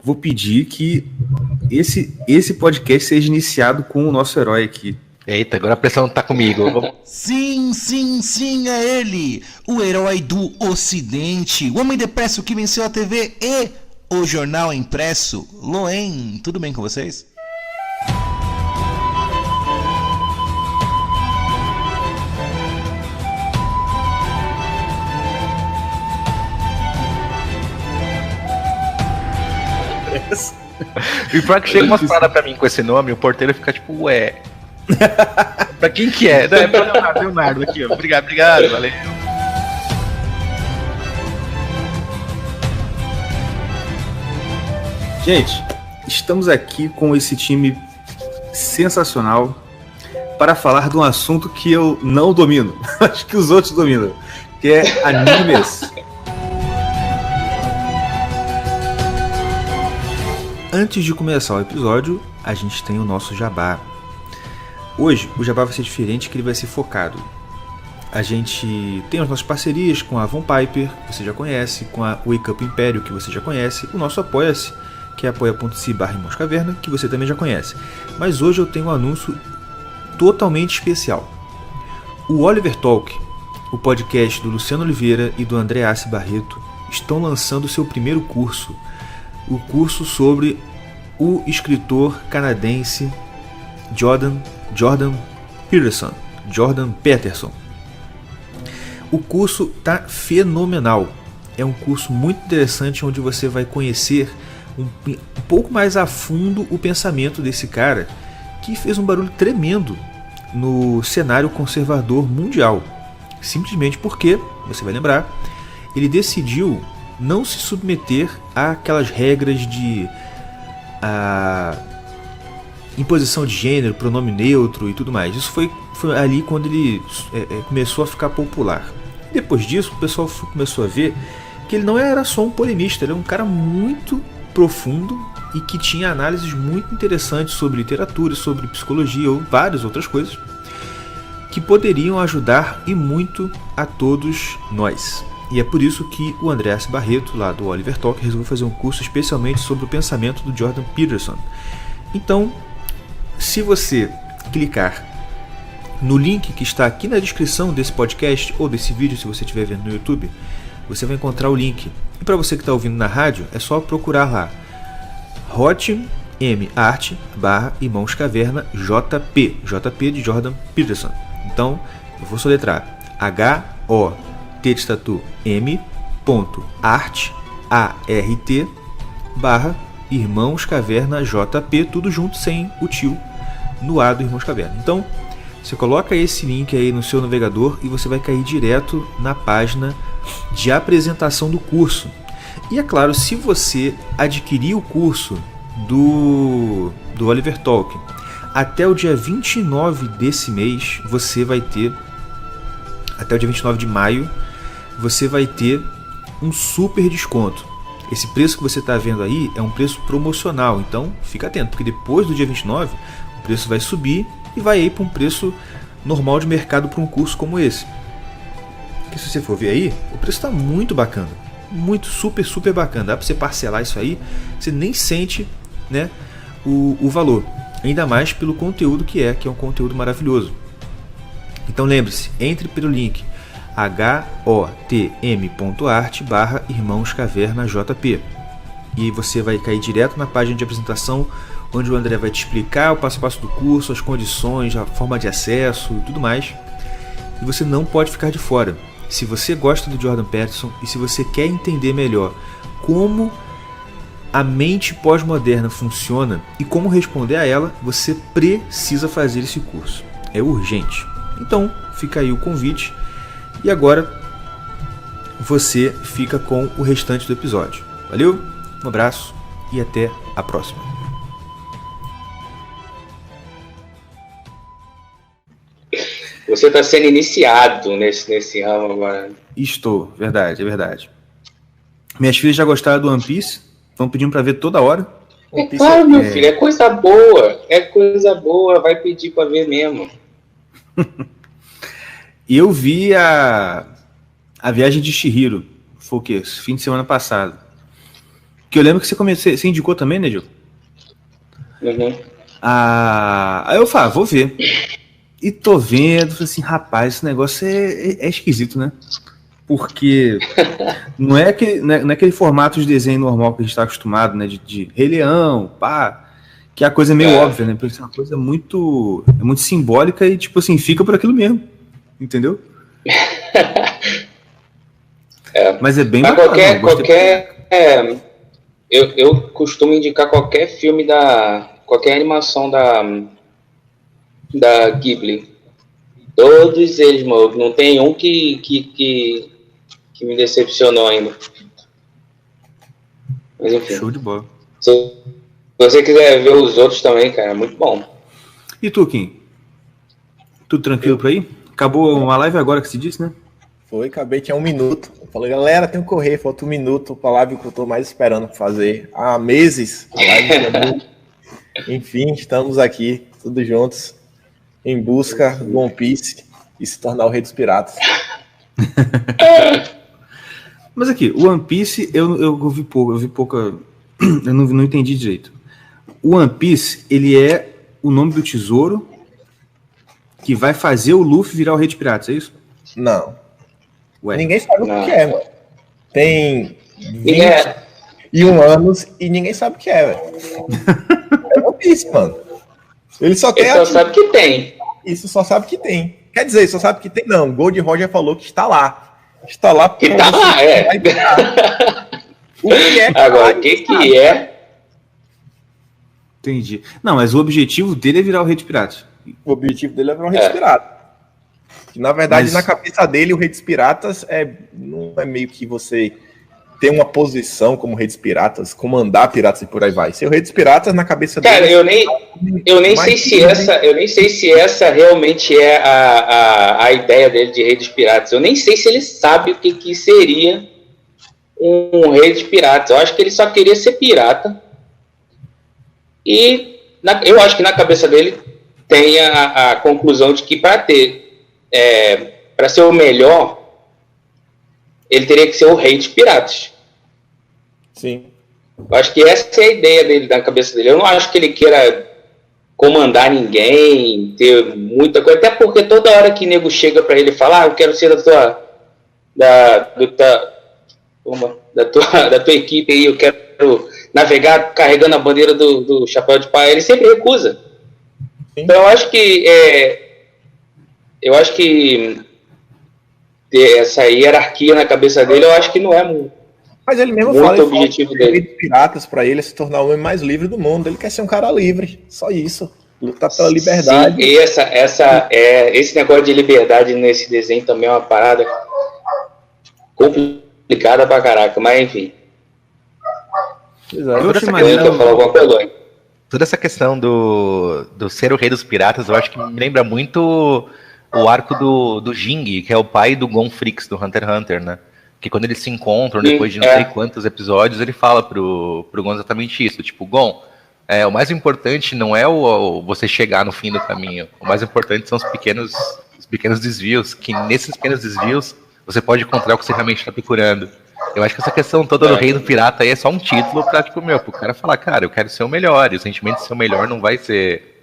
vou pedir que esse podcast seja iniciado com o nosso herói aqui. Eita, agora a pressão tá comigo. Sim, é ele, o herói do Ocidente, o homem depresso que venceu a TV e o jornal impresso. Loen, tudo bem com vocês? E pior que chega umas paradas pra mim com esse nome, o porteiro fica tipo, ué. Pra quem que é? Não, é pra Leonardo aqui, ó. Obrigado, valeu. Gente, estamos aqui com esse time sensacional para falar de um assunto que eu não domino. Acho que os outros dominam, que é animes. Antes de começar o episódio, a gente tem o nosso jabá. Hoje, o jabá vai ser diferente, que ele vai ser focado. A gente tem as nossas parcerias com a Von Piper, que você já conhece, com a Wake Up Império, que você já conhece, o nosso Apoia-se, que é apoia.se/irmãoscaverna, que você também já conhece. Mas hoje eu tenho um anúncio totalmente especial. O Oliver Talk, o podcast do Luciano Oliveira e do André Assi Barreto, estão lançando o seu primeiro curso. O curso sobre o escritor canadense Jordan Peterson. O curso está fenomenal. É um curso muito interessante onde você vai conhecer um pouco mais a fundo o pensamento desse cara que fez um barulho tremendo no cenário conservador mundial. Simplesmente porque, você vai lembrar, ele decidiu não se submeter àquelas regras de imposição de gênero, pronome neutro e tudo mais. Isso foi ali quando ele começou a ficar popular. Depois disso, o pessoal começou a ver que ele não era só um polemista, ele era um cara muito profundo e que tinha análises muito interessantes sobre literatura, sobre psicologia ou várias outras coisas que poderiam ajudar e muito a todos nós. E é por isso que o André Assi Barreto, lá do Oliver Talk, resolveu fazer um curso especialmente sobre o pensamento do Jordan Peterson. Então, se você clicar no link que está aqui na descrição desse podcast ou desse vídeo, se você estiver vendo no YouTube, você vai encontrar o link. E para você que está ouvindo na rádio, é só procurar lá hotmart/irmãoscaverna JP de Jordan Peterson. Então, eu vou soletrar HOT de tatu m.art/Irmãos Caverna JP, tudo junto sem o tio no A do Irmãos Caverna. Então, você coloca esse link aí no seu navegador e você vai cair direto na página de apresentação do curso. E é claro, se você adquirir o curso do Oliver Talk até o dia 29 desse mês, você vai ter, até o dia 29 de maio, você vai ter um super desconto. Esse preço que você está vendo aí é um preço promocional, então fica atento, porque depois do dia 29 o preço vai subir e vai ir para um preço normal de mercado para um curso como esse. Porque se você for ver aí, o preço está muito bacana, muito super bacana. Dá para você parcelar isso aí, você nem sente, né, o valor, ainda mais pelo conteúdo que é um conteúdo maravilhoso. Então lembre-se, entre pelo link hotm.art/irmãoscavernajp e você vai cair direto na página de apresentação, onde o André vai te explicar o passo a passo do curso, as condições, a forma de acesso e tudo mais. E você não pode ficar de fora. Se você gosta do Jordan Peterson e se você quer entender melhor como a mente pós-moderna funciona e como responder a ela, você precisa fazer esse curso. É urgente. Então, fica aí o convite. E agora você fica com o restante do episódio. Valeu, um abraço e até a próxima. Você está sendo iniciado nesse ramo agora. Estou, verdade, é verdade. Minhas filhas já gostaram do One Piece, estão pedindo para ver toda hora. É claro, meu filho, é coisa boa, vai pedir para ver mesmo. Eu vi a Viagem de Chihiro, foi o quê? Fim de semana passado. Que eu lembro que você indicou também, né, Gil? Uhum. Aí eu falei, vou ver. E tô vendo, falei assim, rapaz, esse negócio é esquisito, né? Porque não é aquele formato de desenho normal que a gente tá acostumado, né? De Rei Leão, pá, que é a coisa meio óbvia, né? Porque é uma coisa muito simbólica e, tipo assim, fica por aquilo mesmo. Entendeu? Mas é bem bacana. Eu costumo indicar qualquer filme qualquer animação da Ghibli. Todos eles, mano. Não tem um que me decepcionou ainda. Mas enfim. Show de bola. Se você quiser ver os outros também, cara, é muito bom. E tu, Kim? Tudo tranquilo por aí? Acabou uma live agora que se disse, né? Foi, acabei, tinha 1 minuto. Eu falei, galera, tenho que correr, falta 1 minuto pra live que eu tô mais esperando fazer. Há meses, a live Enfim, estamos aqui, todos juntos, em busca do One Piece e se tornar o rei dos piratas. Mas aqui, o One Piece, eu vi pouca. Eu não entendi direito. O One Piece, ele é o nome do tesouro que vai fazer o Luffy virar o rei dos piratas, é isso? Não. Ué. Ninguém sabe o que é, mano. Tem 21 anos e ninguém sabe o que é, velho. É One Piece, mano. Ele só sabe que tem. Isso, só sabe que tem. Quer dizer, só sabe que tem, não. Gold Roger falou que está lá. Está lá porque tá lá, é. O que é? Agora, o que é? Entendi. Não, mas o objetivo dele é virar o rei dos piratas. O objetivo dele é virar um rei dos piratas. Que, na verdade, na cabeça dele, o rei dos piratas não é meio que você ter uma posição como rei dos piratas, comandar piratas e por aí vai. Ser o rei dos piratas na cabeça dele. Cara, eu nem sei se essa realmente é a ideia dele de rei dos piratas. Eu nem sei se ele sabe o que seria um rei dos piratas. Eu acho que ele só queria ser pirata. E eu acho que na cabeça dele tem a conclusão de que para ser o melhor, ele teria que ser o rei dos piratas. Sim. Eu acho que essa é a ideia dele, na cabeça dele. Eu não acho que ele queira comandar ninguém, ter muita coisa. Até porque toda hora que o nego chega pra ele e fala, eu quero ser da tua equipe aí, eu quero navegar carregando a bandeira do Chapéu de Palha, ele sempre recusa. Sim. Então eu acho que ter essa hierarquia na cabeça dele, eu acho que não é muito. Mas ele mesmo muito fala objetivo dele. Piratas para ele se tornar o homem mais livre do mundo. Ele quer ser um cara livre, só isso. Lutar pela liberdade. Sim, esse negócio de liberdade nesse desenho também é uma parada complicada pra caraca, mas enfim. Toda essa questão do ser o rei dos piratas, eu acho que me lembra muito o arco do Jing, que é o pai do Gon Fricks do Hunter x Hunter, né? Que quando eles se encontram, depois de não sei quantos episódios, ele fala pro Gon exatamente isso. Tipo, Gon, o mais importante não é você chegar no fim do caminho. O mais importante são os pequenos desvios, que nesses pequenos desvios você pode encontrar o que você realmente está procurando. Eu acho que essa questão toda do rei do pirata aí é só um título pra, tipo, pro cara falar, cara, eu quero ser o melhor. E o sentimento de ser o melhor não vai ser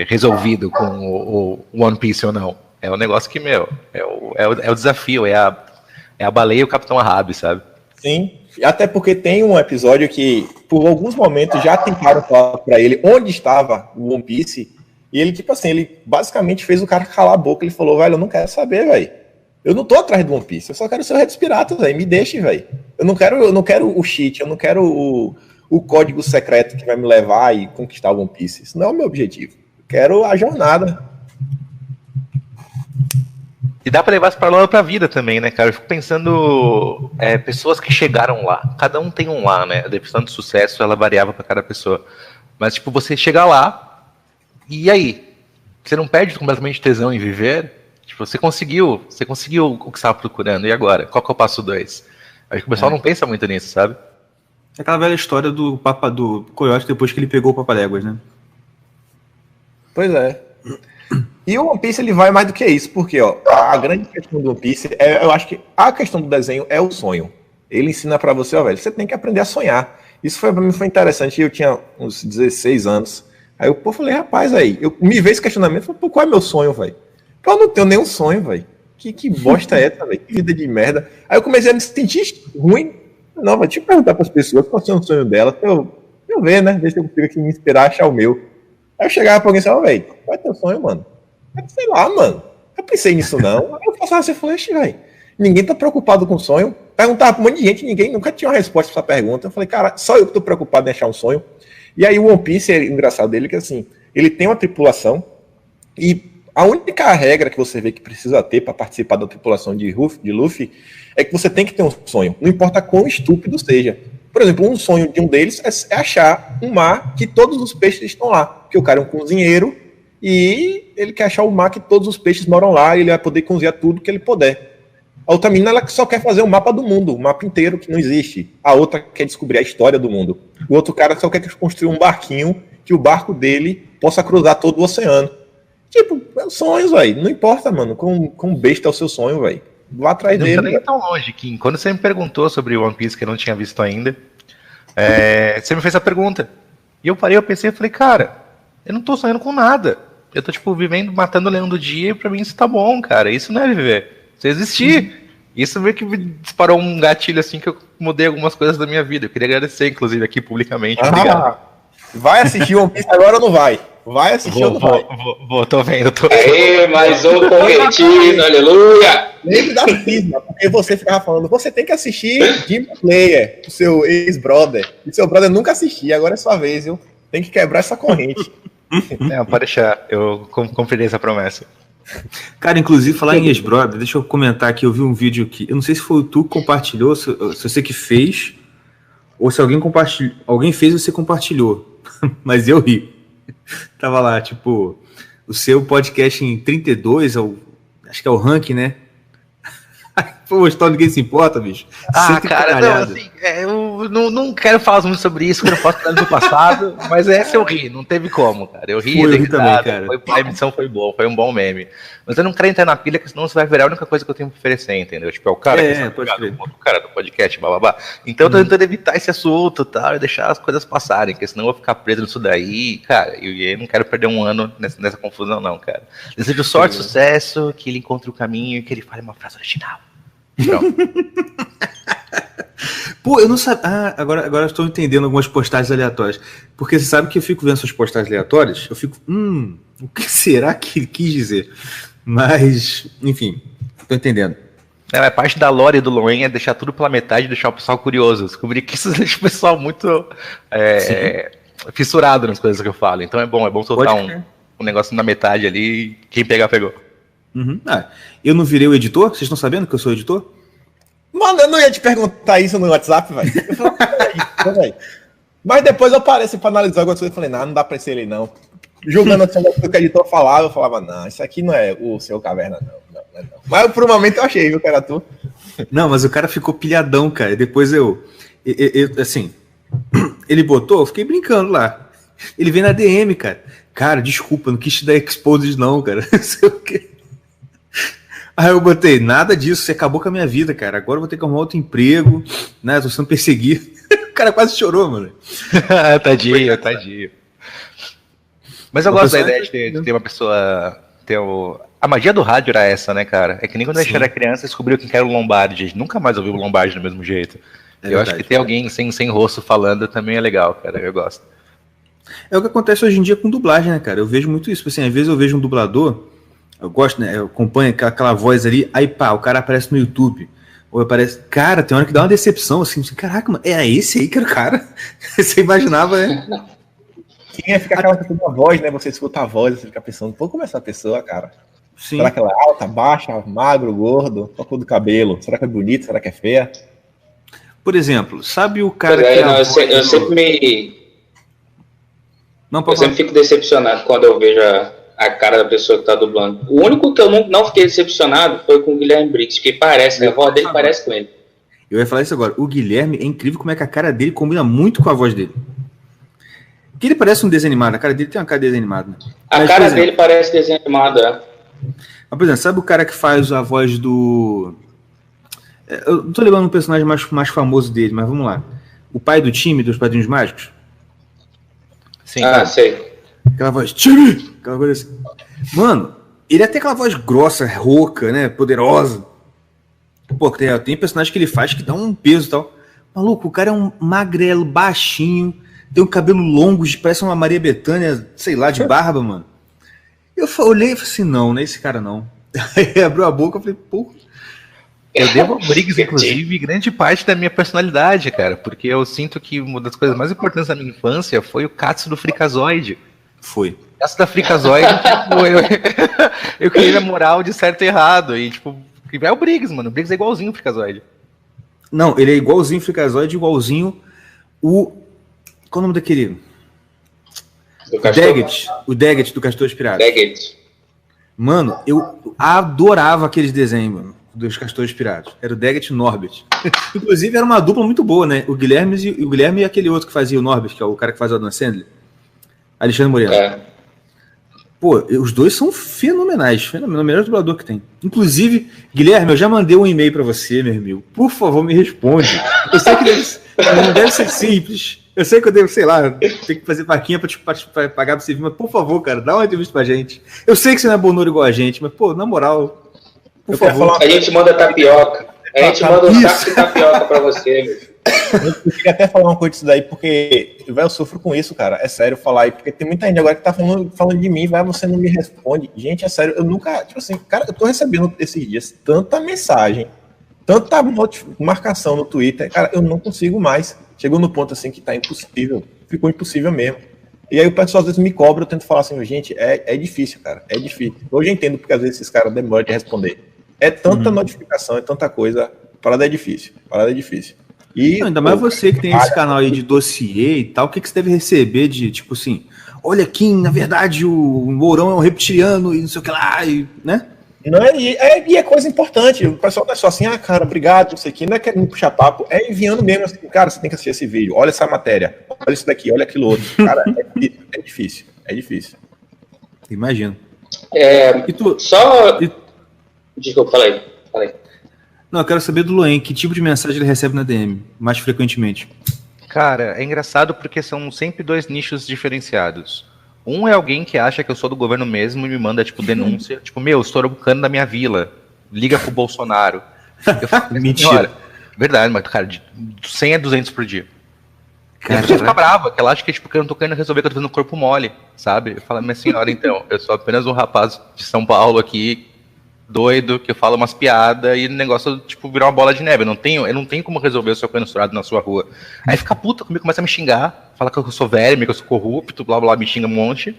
resolvido com o One Piece ou não. É um negócio que, é o desafio, é a baleia e o Capitão Ahab, sabe? Sim, até porque tem um episódio que, por alguns momentos, já tentaram falar pra ele onde estava o One Piece, e ele, tipo assim, ele basicamente fez o cara calar a boca, ele falou, velho, eu não quero saber, velho. Eu não tô atrás do One Piece, eu só quero ser o rei dos piratas, velho, me deixe, velho. Eu não quero o cheat, eu não quero o código secreto que vai me levar e conquistar o One Piece. Isso não é o meu objetivo. Eu quero a jornada. E dá pra levar esse paralelo pra vida também, né, cara? Eu fico pensando, pessoas que chegaram lá. Cada um tem um lá, né? A definição de sucesso, ela variava pra cada pessoa. Mas, tipo, você chegar lá, e aí? Você não perde completamente tesão em viver? Tipo, você conseguiu o que você estava procurando, e agora? Qual que é o passo 2? Acho que o pessoal não pensa muito nisso, sabe? É aquela velha história do Coyote depois que ele pegou o Papaléguas, né? Pois é. E o One Piece, ele vai mais do que isso, porque, ó, a grande questão do One Piece, eu acho que a questão do desenho é o sonho. Ele ensina pra você, ó, velho, você tem que aprender a sonhar. Isso pra mim foi interessante. Eu tinha uns 16 anos. Aí eu falei, rapaz, aí, eu me vejo esse questionamento, falei, pô, qual é meu sonho, velho? Eu não tenho nenhum sonho, velho. Que bosta é essa, velho? Que vida de merda. Aí eu comecei a me sentir ruim. Não, mas deixa eu perguntar pras pessoas qual é o sonho dela, pra eu ver, né? Ver se eu consigo aqui me inspirar, achar o meu. Aí eu chegava pra alguém e falava, velho, qual é teu sonho, mano? Sei lá, mano. Eu pensei nisso, não. Aí eu passava assim, falei, velho, ninguém tá preocupado com o sonho. Perguntava pra um monte de gente, ninguém nunca tinha uma resposta pra essa pergunta. Eu falei, cara, só eu que tô preocupado em achar um sonho. E aí o One Piece é engraçado dele, que assim, ele tem uma tripulação e a única regra que você vê que precisa ter para participar da tripulação de Luffy é que você tem que ter um sonho, não importa quão estúpido seja. Por exemplo, um sonho de um deles é achar um mar que todos os peixes estão lá, porque o cara é um cozinheiro e ele quer achar o mar que todos os peixes moram lá e ele vai poder cozinhar tudo que ele puder. A outra menina, ela só quer fazer um mapa do mundo, um mapa inteiro que não existe. A outra quer descobrir a história do mundo. O outro cara só quer construir um barquinho que o barco dele possa cruzar todo o oceano. Tipo, sonhos, velho. Não importa, mano, com besta é o seu sonho, velho. Vá atrás dele. Não tá nem tão longe, Kim. Quando você me perguntou sobre o One Piece, que eu não tinha visto ainda, você me fez a pergunta. E eu parei, eu pensei, eu falei, cara, eu não tô sonhando com nada. Eu tô, tipo, vivendo, matando o leão do dia, e pra mim isso tá bom, cara. Isso não é viver. Você existir. Isso meio que me disparou um gatilho assim que eu mudei algumas coisas da minha vida. Eu queria agradecer, inclusive, aqui publicamente. Obrigado. Vai assistir One Piece agora ou não vai? Vai assistir ou não vai? Vou, tô vendo. Aê, mais um convertido, aleluia! Lembre da cisma, porque você ficava falando, você tem que assistir Demon Slayer, o seu ex-brother. E seu brother nunca assistia, agora é sua vez, viu? Tem que quebrar essa corrente. Não, pode deixar, eu cumprirei essa promessa. Cara, inclusive, falar em ex-brother, deixa eu comentar aqui, eu vi um vídeo que, eu não sei se foi tu que compartilhou, se você que fez, ou se alguém fez e você compartilhou, mas eu ri. Tava lá, tipo, o seu podcast em 32, acho que é o ranking, né? Pô, história, ninguém se importa, bicho. Cara, não, assim, eu não quero falar muito sobre isso, que eu não posso falar do passado, mas essa eu ri, não teve como, cara. Eu ri também, cara. A emissão foi boa, foi um bom meme. Mas eu não quero entrar na pilha, porque senão você vai virar a única coisa que eu tenho pra oferecer, entendeu? Tipo, é o cara o cara do podcast, blá. Então eu tô tentando evitar esse assunto, tal, e deixar as coisas passarem, porque senão eu vou ficar preso nisso daí, cara, e eu não quero perder um ano nessa confusão, não, cara. Desejo sorte, sucesso, que ele encontre o caminho e que ele fale uma frase original. Pô, eu não sabia. Agora eu estou entendendo algumas postagens aleatórias. Porque você sabe que eu fico vendo essas postagens aleatórias, eu fico, o que será que ele quis dizer? Mas, enfim, tô entendendo. A parte da lore do Loen é deixar tudo pela metade e deixar o pessoal curioso. Descobri que isso deixa o pessoal muito fissurado nas coisas que eu falo. Então é bom soltar um negócio na metade ali e quem pegar, pegou. Uhum. Eu não virei o editor? Vocês estão sabendo que eu sou editor? Mano, eu não ia te perguntar isso no WhatsApp, velho. Mas depois eu apareci pra analisar algumas coisas e falei, não dá pra ser ele não. Julgando assim, o que o editor falava, eu falava, não, isso aqui não é o seu Caverna, não. Mas por um momento eu achei, viu, que era tu. Não, mas o cara ficou pilhadão, cara. Depois eu assim, ele botou, eu fiquei brincando lá. Ele veio na DM, cara. Cara, desculpa, não quis te dar exposed não, cara. Não sei o quê. Aí eu botei, nada disso, você acabou com a minha vida, cara. Agora eu vou ter que arrumar outro emprego, né? Tô sendo perseguido. O cara quase chorou, mano. Tadinho. Mas eu gosto da ideia de ter uma pessoa. A magia do rádio era essa, né, cara? É que nem quando a gente era criança descobriu quem era o Lombardi. A gente nunca mais ouviu o Lombardi do mesmo jeito. Eu acho que ter alguém sem rosto falando também é legal, cara. Eu gosto. É o que acontece hoje em dia com dublagem, né, cara? Eu vejo muito isso. Assim, às vezes eu vejo um dublador. Eu gosto, né? Eu acompanho aquela voz ali, aí pá, o cara aparece no YouTube. Ou aparece. Cara, tem hora que dá uma decepção, assim, caraca, mano, é esse aí que era o cara? Você imaginava, né? Quem fica aquela questão da voz, né? Você escuta a voz, você fica pensando, pô, como é essa pessoa, cara? Sim. Será que ela é alta, baixa, magro, gordo? Qual a cor do cabelo? Será que é bonito? Será que é feia? Por exemplo, sabe o cara que eu sempre fico decepcionado quando eu vejo a cara da pessoa que tá dublando. O único que eu não fiquei decepcionado foi com o Guilherme Briggs, que parece, a voz dele parece com ele. Eu ia falar isso agora. O Guilherme é incrível como é que a cara dele combina muito com a voz dele. Porque ele parece um desanimado. A cara dele tem uma cara desanimada. Né? A cara dele parece desanimada. Mas, por exemplo, sabe o cara que faz a voz do... Eu não tô lembrando um personagem mais famoso dele, mas vamos lá. O pai do time dos Padrinhos Mágicos? Sim. Sei. Aquela voz, time! Aquela coisa assim. Mano, ele tem aquela voz grossa, rouca, né? Poderosa. Pô, tem personagem que ele faz que dá um peso e tal. Maluco, o cara é um magrelo, baixinho, tem um cabelo longo, parece uma Maria Bethânia, sei lá, de barba, mano. Eu olhei e falei assim, não é esse cara não. Aí abriu a boca e falei, pô. Eu devo ao Briggs, inclusive, grande parte da minha personalidade, cara, porque eu sinto que uma das coisas mais importantes da minha infância foi o Katsu do Freakazoid. Foi. O Katsu da Freakazoid, tipo, eu queria a moral de certo e errado, e tipo, é o Briggs, mano, o Briggs é igualzinho o Freakazoid. Não, ele é igualzinho o Freakazoid, igualzinho o... Qual é o nome daquele? O Daggett do Castores Piratas. Daggett. Mano, eu adorava aqueles desenhos, mano, dos Castores Piratas. Era o Daggett e o Norbert. Inclusive, era uma dupla muito boa, né? O Guilherme e aquele outro que fazia o Norbert, que é o cara que faz o Adam Sandler. Alexandre Moreno. É. Pô, os dois são fenomenais. O melhor dublador que tem. Inclusive, Guilherme, eu já mandei um e-mail pra você, meu amigo. Por favor, me responde. Eu sei que não deve ser simples. Eu sei que eu devo, sei lá, ter que fazer vaquinha pra pagar pra você vir, mas por favor, cara, dá uma entrevista pra gente. Eu sei que você não é bonoro igual a gente, mas, pô, na moral, por favor. A gente manda tapioca. A gente manda um saco de tapioca pra você, meu filho. Eu queria até falar uma coisa disso daí, porque eu sofro com isso, cara. É sério falar aí, porque tem muita gente agora que tá falando de mim, você não me responde. Gente, é sério, eu nunca, tipo assim, cara, eu tô recebendo esses dias tanta mensagem, tanta marcação no Twitter, cara, eu não consigo mais. Chegou no ponto assim que tá impossível, ficou impossível mesmo. E aí o pessoal às vezes me cobra, eu tento falar assim, gente, é difícil, cara, é difícil. Hoje eu entendo porque às vezes esses caras demoram de responder. É tanta notificação, é tanta coisa, parada é difícil. E, não, ainda mais você que tem esse canal aí de dossiê e tal, o que você deve receber de, tipo assim, olha aqui, na verdade o Mourão é um reptiliano e não sei o que lá, e, né? Não e é coisa importante, o pessoal não é só assim, cara, obrigado, não sei o que, não é querendo puxar papo, é enviando mesmo assim, cara, você tem que assistir esse vídeo, olha essa matéria, olha isso daqui, olha aquilo outro, cara, é difícil. Imagino. E tu... Só... Desculpa, falei. Não, eu quero saber do Loen, que tipo de mensagem ele recebe na DM, mais frequentemente? Cara, é engraçado porque são sempre dois nichos diferenciados. Um é alguém que acha que eu sou do governo mesmo e me manda, tipo, denúncia. Tipo, estourou o cano da minha vila. Liga pro Bolsonaro. Eu falo, mentira. Verdade, mas, cara, de 100 a 200 por dia. E a pessoa fica brava, que ela acha que, tipo, que eu não tô querendo resolver, que eu tô fazendo corpo mole, sabe? Eu falo, minha senhora, então, eu sou apenas um rapaz de São Paulo aqui, doido, que fala umas piadas e o negócio, tipo, virou uma bola de neve. Eu não tenho como resolver o seu cano estourado na sua rua. Aí fica puta comigo, começa a me xingar, fala que eu sou velho, que eu sou corrupto, blá blá, me xinga um monte.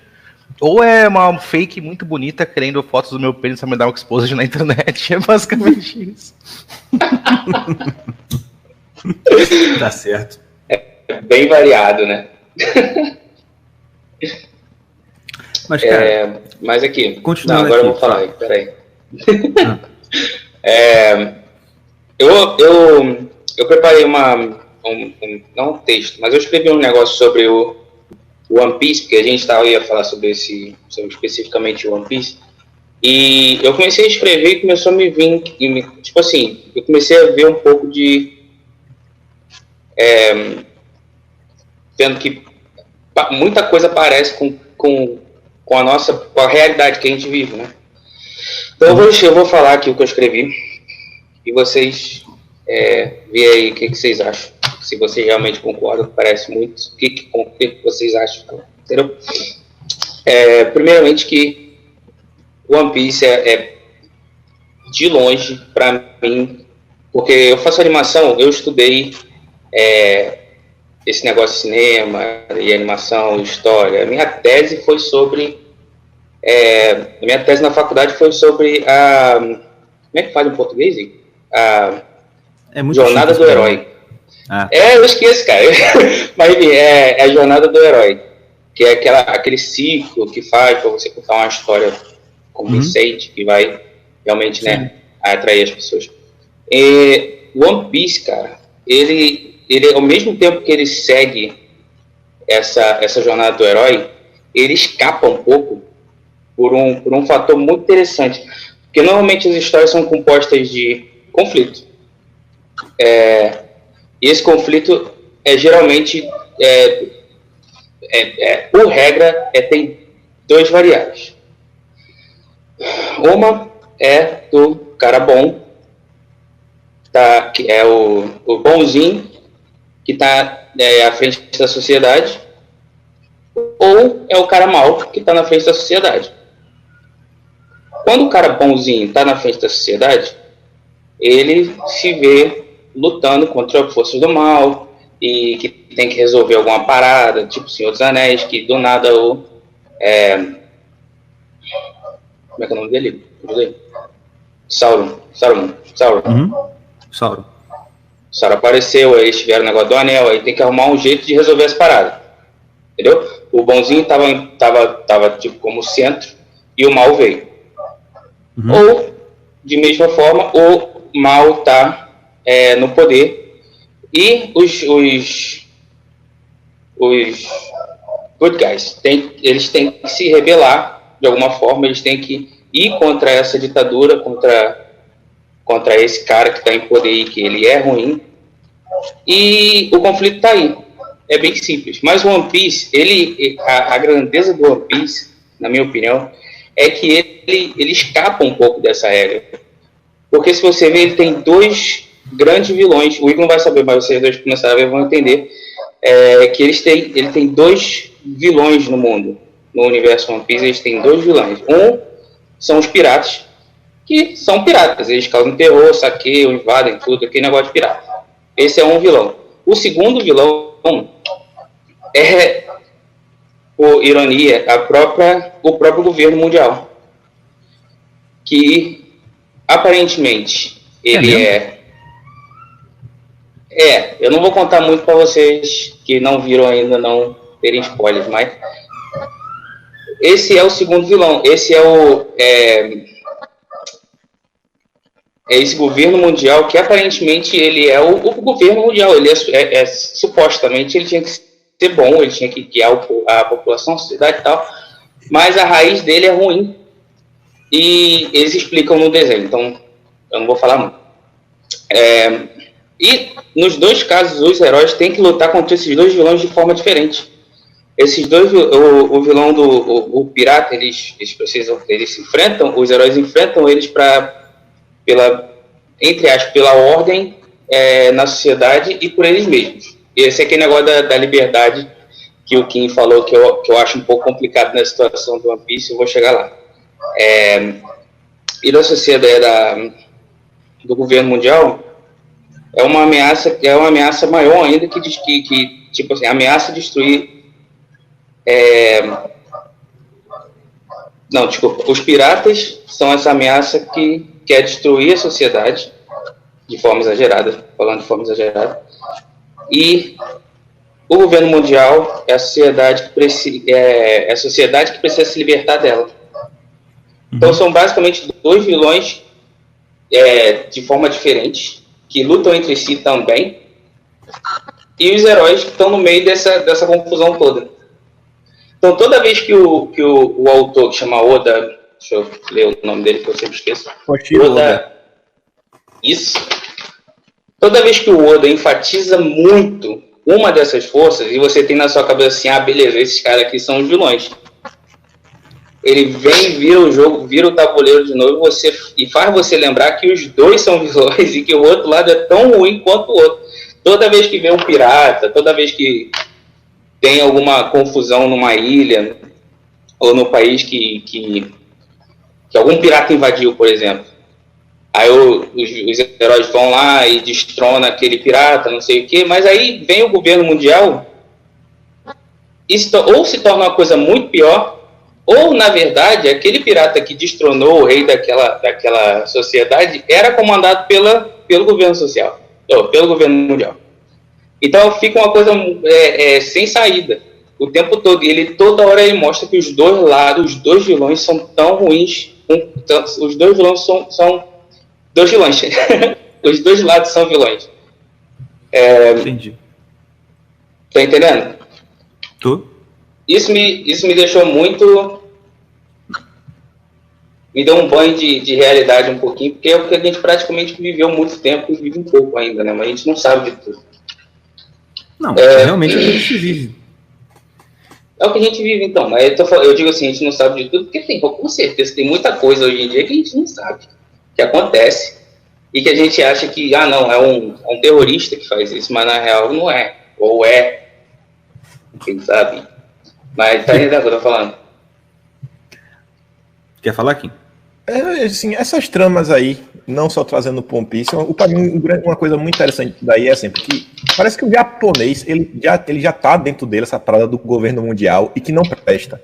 Ou é uma fake muito bonita querendo fotos do meu pênis pra me dar um exposed na internet. É basicamente isso. Tá certo. É bem variado, né? Mas, cara... mas aqui... Continuando agora aqui, eu vou falar, peraí. Eu preparei não um texto, mas eu escrevi um negócio sobre o One Piece, porque a gente ia falar sobre especificamente o One Piece, e eu comecei a escrever e começou a me vir, tipo assim, eu comecei a ver um pouco de vendo que muita coisa parece com a realidade que a gente vive, né? Então eu vou falar aqui o que eu escrevi e vocês vê aí o que vocês acham. Se vocês realmente concordam, parece muito. O que vocês acham? Entendeu? Primeiramente que One Piece é de longe, para mim, porque eu faço animação, eu estudei esse negócio de cinema e animação e história. A minha tese foi sobre... a minha tese na faculdade foi sobre a... Como é que fala em português? Jornada do Herói. Eu esqueço, cara. Mas enfim, é a Jornada do Herói. Que é aquele ciclo que faz para você contar uma história convincente, que vai realmente, né, atrair as pessoas. E One Piece, cara, ele ao mesmo tempo que ele segue essa jornada do herói, ele escapa um pouco por um fator muito interessante. Porque normalmente as histórias são compostas de conflito. E esse conflito geralmente, por regra, tem dois variáveis. Uma é do cara bom, que é o bonzinho, que está à frente da sociedade, ou é o cara mau, que está na frente da sociedade. Quando o cara bonzinho está na frente da sociedade, ele se vê lutando contra forças do mal e que tem que resolver alguma parada, tipo Senhor dos Anéis, que do nada como é que é o nome dele? Sauron. Sauron. Sauron apareceu, aí eles tiveram o negócio do anel, aí tem que arrumar um jeito de resolver as paradas. Entendeu? O bonzinho tava tipo como centro e o mal veio. Ou, de mesma forma, o mal tá no poder e os good guys, eles têm que se rebelar de alguma forma, eles têm que ir contra essa ditadura, contra esse cara que está em poder e que ele é ruim. E o conflito está aí. É bem simples. Mas o One Piece, a grandeza do One Piece, na minha opinião, é que ele escapa um pouco dessa regra. Porque se você ver, ele tem dois grandes vilões. O Igor não vai saber, mas vocês dois que começaram a ver vão entender. Que ele tem dois vilões no mundo. No universo One Piece, eles têm dois vilões. Um são os piratas, que são piratas. Eles causam terror, saqueiam, invadem tudo, aquele negócio de pirata. Esse é um vilão. O segundo vilão é, por ironia, o próprio governo mundial. Que, aparentemente, ele eu não vou contar muito para vocês que não viram ainda, não terem spoilers, mas esse é o segundo vilão. Esse é esse governo mundial que aparentemente ele é o governo mundial. Ele supostamente ele tinha que ser bom, ele tinha que guiar a população, a sociedade e tal, mas a raiz dele é ruim. E eles explicam no desenho, então eu não vou falar muito. E nos dois casos, os heróis têm que lutar contra esses dois vilões de forma diferente. Esses dois, o vilão o pirata, eles se enfrentam, os heróis enfrentam eles entre aspas, pela ordem na sociedade e por eles mesmos. E esse é aquele negócio da liberdade que o Kim falou, que eu acho um pouco complicado na situação do One Piece, eu vou chegar lá. E da sociedade do governo mundial é uma ameaça maior ainda que tipo assim, ameaça destruir não, desculpa, os piratas são essa ameaça que quer destruir a sociedade de forma exagerada, falando de forma exagerada, e o governo mundial é a sociedade que precisa se libertar dela. Então são basicamente dois vilões de forma diferente, que lutam entre si também, e os heróis que estão no meio dessa confusão toda. Então toda vez que o autor, que chama Oda, deixa eu ler o nome dele que eu sempre esqueço, Oda, isso. Toda vez que o Oda enfatiza muito uma dessas forças, e você tem na sua cabeça assim, beleza, esses caras aqui são os vilões. Ele vem, vira o jogo, vira o tabuleiro de novo e faz você lembrar que os dois são vilões e que o outro lado é tão ruim quanto o outro. Toda vez que vem um pirata, toda vez que tem alguma confusão numa ilha ou no país que algum pirata invadiu, por exemplo, aí os heróis vão lá e destronam aquele pirata, não sei o quê, mas aí vem o governo mundial e ou se torna uma coisa muito pior, ou, na verdade, aquele pirata que destronou o rei daquela sociedade era comandado pelo governo social, pelo governo mundial. Então fica uma coisa sem saída o tempo todo. E toda hora ele mostra que os dois lados, os dois vilões são tão ruins. Os dois vilões são dois vilões. Os dois lados são vilões. Entendi. Tá entendendo? Tô. Isso me deixou muito me deu um banho de realidade um pouquinho, porque é o que a gente praticamente viveu muito tempo e vive um pouco ainda, né? Mas a gente não sabe de tudo. Não, realmente a gente vive. É o que a gente vive, então. Mas eu digo assim, a gente não sabe de tudo, porque tem, com certeza tem muita coisa hoje em dia que a gente não sabe, que acontece, e que a gente acha que, não, é um terrorista que faz isso, mas na real não é. Ou é. Quem sabe? Mas tá entendendo o que eu tô falando? Quer falar, Kim? Assim, essas tramas aí, não só trazendo One Piece, para mim uma coisa muito interessante daí é sempre que parece que o japonês, ele já tá dentro dele essa parada do governo mundial e que não presta.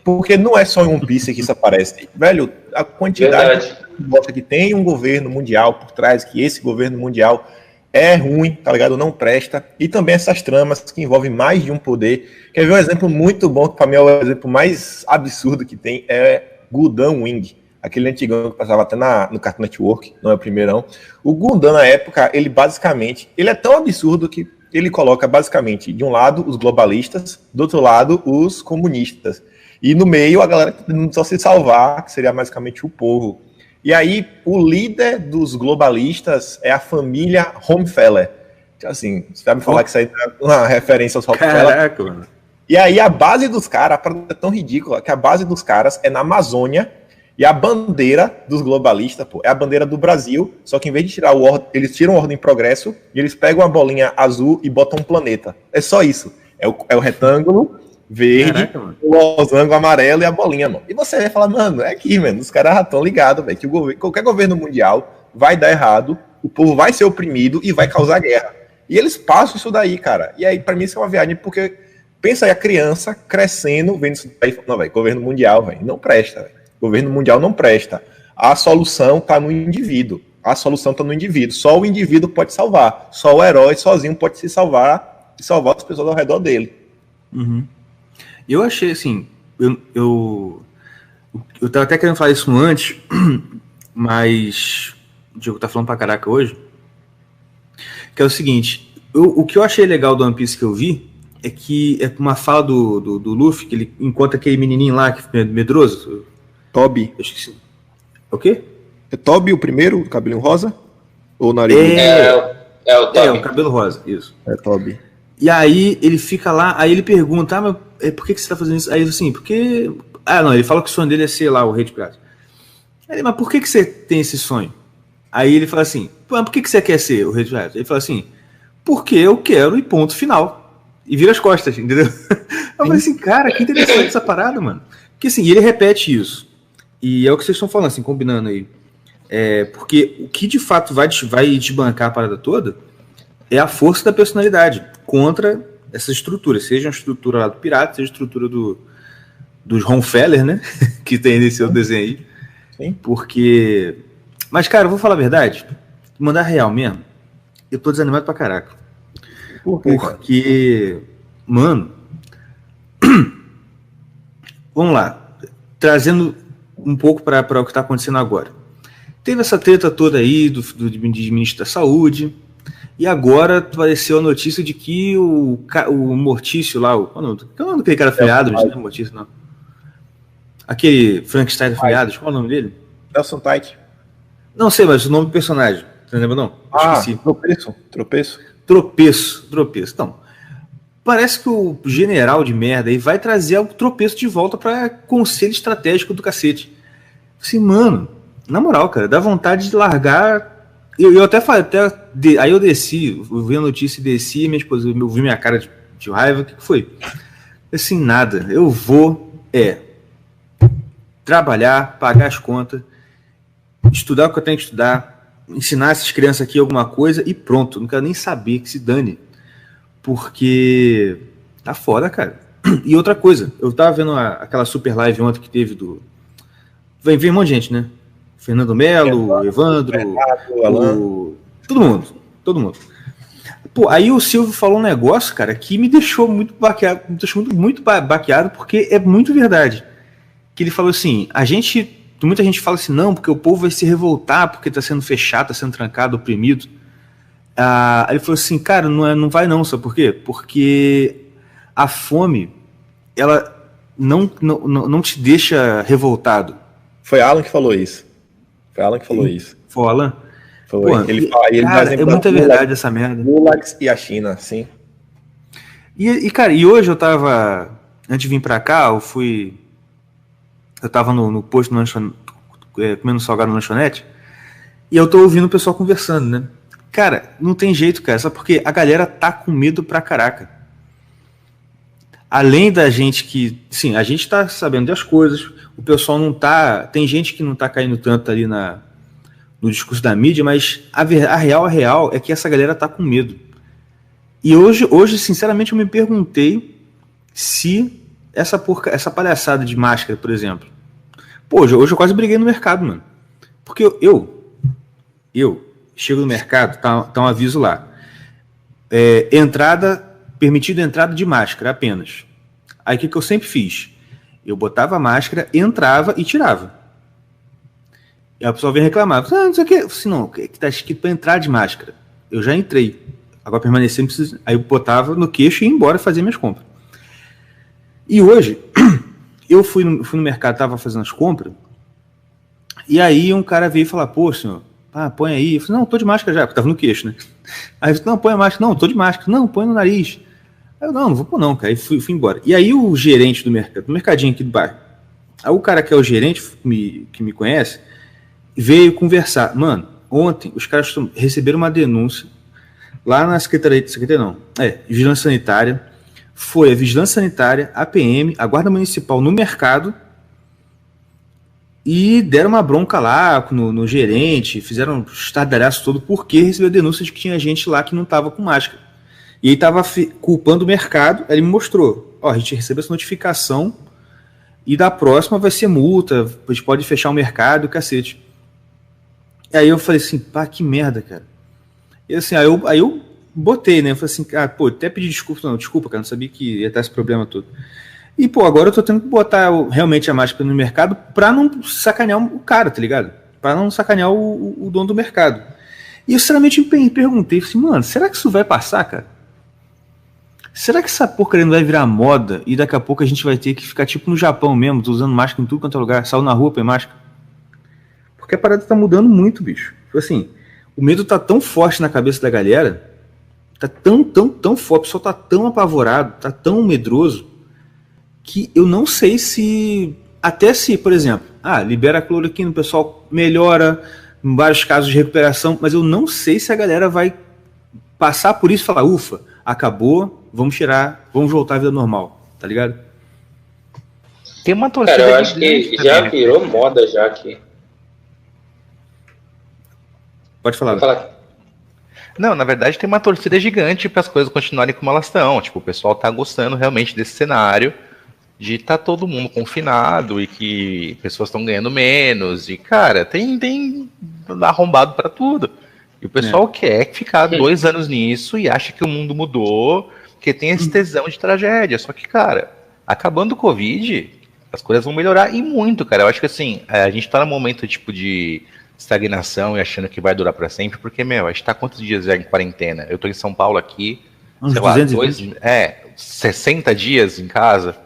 Porque não é só em One Piece que isso aparece. Velho, a quantidade de que tem um governo mundial por trás, que esse governo mundial é ruim, tá ligado? Não presta. E também essas tramas que envolvem mais de um poder. Quer ver um exemplo muito bom, que para mim é o exemplo mais absurdo que tem, é Gundam Wing. Aquele antigão que passava até no Cartoon Network, não é o primeirão. O Gundam, na época, ele é tão absurdo que ele coloca basicamente, de um lado, os globalistas, do outro lado, os comunistas. E no meio, a galera tentando só se salvar, que seria basicamente o povo. E aí, o líder dos globalistas é a família Rockefeller. Assim, você vai me falar que isso aí é uma referência aos Rockefeller? Caraca, mano. E aí, a base dos caras, a parada é tão ridícula, que a base dos caras é na Amazônia, e a bandeira dos globalistas, é a bandeira do Brasil, só que em vez de tirar eles tiram o Ordem e Progresso, e eles pegam a bolinha azul e botam um planeta. É só isso. É o retângulo verde, o losango amarelo e a bolinha, mano. E você vai falar, mano, é aqui, mano, os caras já estão ligados, velho, que qualquer governo mundial vai dar errado, o povo vai ser oprimido e vai causar guerra. E eles passam isso daí, cara. E aí, pra mim, isso é uma viagem, porque pensa aí a criança crescendo, vendo isso daí, não, velho, governo mundial, velho, não presta, velho. Governo mundial não presta. A solução está no indivíduo. Só o indivíduo pode salvar. Só o herói sozinho pode se salvar e salvar as pessoas ao redor dele. Uhum. Eu achei assim, eu tava até querendo falar isso antes, mas o Diego tá falando pra caraca hoje, que é o seguinte, o que eu achei legal do One Piece que eu vi é que é uma fala do Luffy, que ele encontra aquele menininho lá que é medroso. Toby. Eu esqueci. O quê? É Toby o primeiro, o cabelinho rosa? Ou o nariz? É o Toby. É, o cabelo rosa, isso. É Toby. E aí ele fica lá, aí ele pergunta, mas por que você tá fazendo isso? Aí assim, porque... não, ele fala que o sonho dele é ser lá o Rei de Piratas. Aí, mas por que você tem esse sonho? Aí ele fala assim, mas por que você quer ser o Rei de Piratas? Ele fala assim, porque eu quero e ponto final. E vira as costas, entendeu? Eu falei assim, cara, que interessante essa parada, mano. Porque assim, ele repete isso. E é o que vocês estão falando, assim, combinando aí. Porque o que de fato vai desbancar a parada toda é a força da personalidade contra essa estrutura. Seja a estrutura lá do pirata, seja a estrutura dos Rockefeller, né? Que tem nesse outro desenho aí. Sim. Porque... Mas, cara, eu vou falar a verdade. Mandar real mesmo. Eu tô desanimado pra caraca. Por quê, porque... Cara? Mano... Vamos lá. Trazendo um pouco para o que está acontecendo agora. Teve essa treta toda aí do ministro da Saúde, e agora apareceu a notícia de que o Mortício lá, qual é o nome daquele cara afiliado? Não é Mortício, não. Aquele Frankenstein afiliado, qual é o nome dele? Nelson Tyke. Não sei, mas o nome do personagem, você lembra não? Esqueci. Tropeço. Então, parece que o general de merda aí vai trazer o Tropeço de volta para conselho estratégico do cacete. Assim, mano, na moral, cara, dá vontade de largar. Eu até falei, aí eu desci, eu vi a notícia e desci, minha esposa viu minha cara de raiva, o que foi? Assim, nada, eu vou trabalhar, pagar as contas, estudar o que eu tenho que estudar, ensinar essas crianças aqui alguma coisa e pronto, não quero nem saber, que se dane. Porque tá foda, cara. E outra coisa, eu tava vendo aquela super live ontem que teve do... Vem um monte de gente, né? Fernando Melo, Evandro, todo mundo. Pô, aí o Silvio falou um negócio, cara, que me deixou muito baqueado, muito baqueado, porque é muito verdade. Que ele falou assim, muita gente fala assim, não, porque o povo vai se revoltar, porque tá sendo fechado, tá sendo trancado, oprimido. Aí ele falou assim, cara, não vai não, sabe por quê? Porque a fome, ela não te deixa revoltado, Foi Alan que falou isso. Foi Alan que falou isso. Foi o Alan? Foi. Pô, Ele fala, ele dá cara, exemplo é da muita verdade essa merda. Gulags e a China, sim. Cara, e hoje eu tava, antes de vir pra cá, eu tava no posto comendo salgado no lanchonete, e eu tô ouvindo o pessoal conversando, né? Cara, não tem jeito, cara, só porque a galera tá com medo pra caraca. Além da gente que, sim, a gente tá sabendo das coisas, o pessoal não tá, tem gente que não tá caindo tanto ali no discurso da mídia, mas a real é que essa galera tá com medo. E hoje, sinceramente, eu me perguntei se essa palhaçada de máscara, por exemplo. Pô, hoje eu quase briguei no mercado, mano. Porque eu chego no mercado, tá um aviso lá. Permitido entrada de máscara apenas. Aí o que eu sempre fiz? Eu botava a máscara, entrava e tirava. E a pessoa vem reclamar. Não sei o que. Assim, não, que tá escrito para entrar de máscara. Eu já entrei. Agora permanecer, aí eu botava no queixo e ia embora fazer minhas compras. E hoje, eu fui no mercado, tava fazendo as compras, e aí um cara veio falar, pô, senhor, põe aí. Eu falei, não, tô de máscara já, porque tava no queixo, né? Aí eu falei, não, põe a máscara. Não, tô de máscara. Não, põe no nariz. Aí eu, não vou pôr não, cara. Aí fui embora. E aí o gerente do mercadinho aqui do bairro, aí o cara que é o gerente, que me conhece, veio conversar. Mano, ontem os caras receberam uma denúncia lá na Vigilância Sanitária. Foi a Vigilância Sanitária, a PM, a Guarda Municipal no mercado, e deram uma bronca lá no gerente, fizeram um estardalhaço todo porque recebeu denúncia de que tinha gente lá que não estava com máscara. E ele estava culpando o mercado. Aí ele me mostrou, a gente recebeu essa notificação e da próxima vai ser multa, a gente pode fechar o mercado, cacete. E aí eu falei assim, que merda, cara. E assim, aí eu botei, né? Eu falei assim, até pedi desculpa, cara, não sabia que ia estar esse problema todo. E, agora eu tô tendo que botar realmente a máscara no mercado pra não sacanear o cara, tá ligado? Pra não sacanear o dono do mercado. E eu, sinceramente, me perguntei, assim, mano, será que isso vai passar, cara? Será que essa porcaria não vai virar moda e daqui a pouco a gente vai ter que ficar tipo no Japão mesmo, usando máscara em tudo quanto é lugar, saiu na rua, põe máscara? Porque a parada tá mudando muito, bicho. Assim, o medo tá tão forte na cabeça da galera, tá tão forte, o pessoal tá tão apavorado, tá tão medroso, que eu não sei se, por exemplo, libera a cloroquina, o pessoal melhora, em vários casos de recuperação, mas eu não sei se a galera vai passar por isso e falar, ufa, acabou, vamos voltar à vida normal, tá ligado? Tem uma torcida. Cara, eu acho que já virou moda já aqui. Pode falar. Não, na verdade tem uma torcida gigante para as coisas continuarem como elas estão. Tipo, o pessoal tá gostando realmente desse cenário de tá todo mundo confinado e que pessoas estão ganhando menos. E, cara, tem arrombado para tudo. E o pessoal quer ficar 2 anos nisso e acha que o mundo mudou, porque tem esse tesão de tragédia. Só que, cara, acabando o Covid, as coisas vão melhorar e muito, cara. Eu acho que, assim, a gente tá num momento, tipo, de estagnação e achando que vai durar para sempre, porque, a gente tá quantos dias já em quarentena? Eu tô em São Paulo aqui, uns sei 220. lá, 60 dias em casa,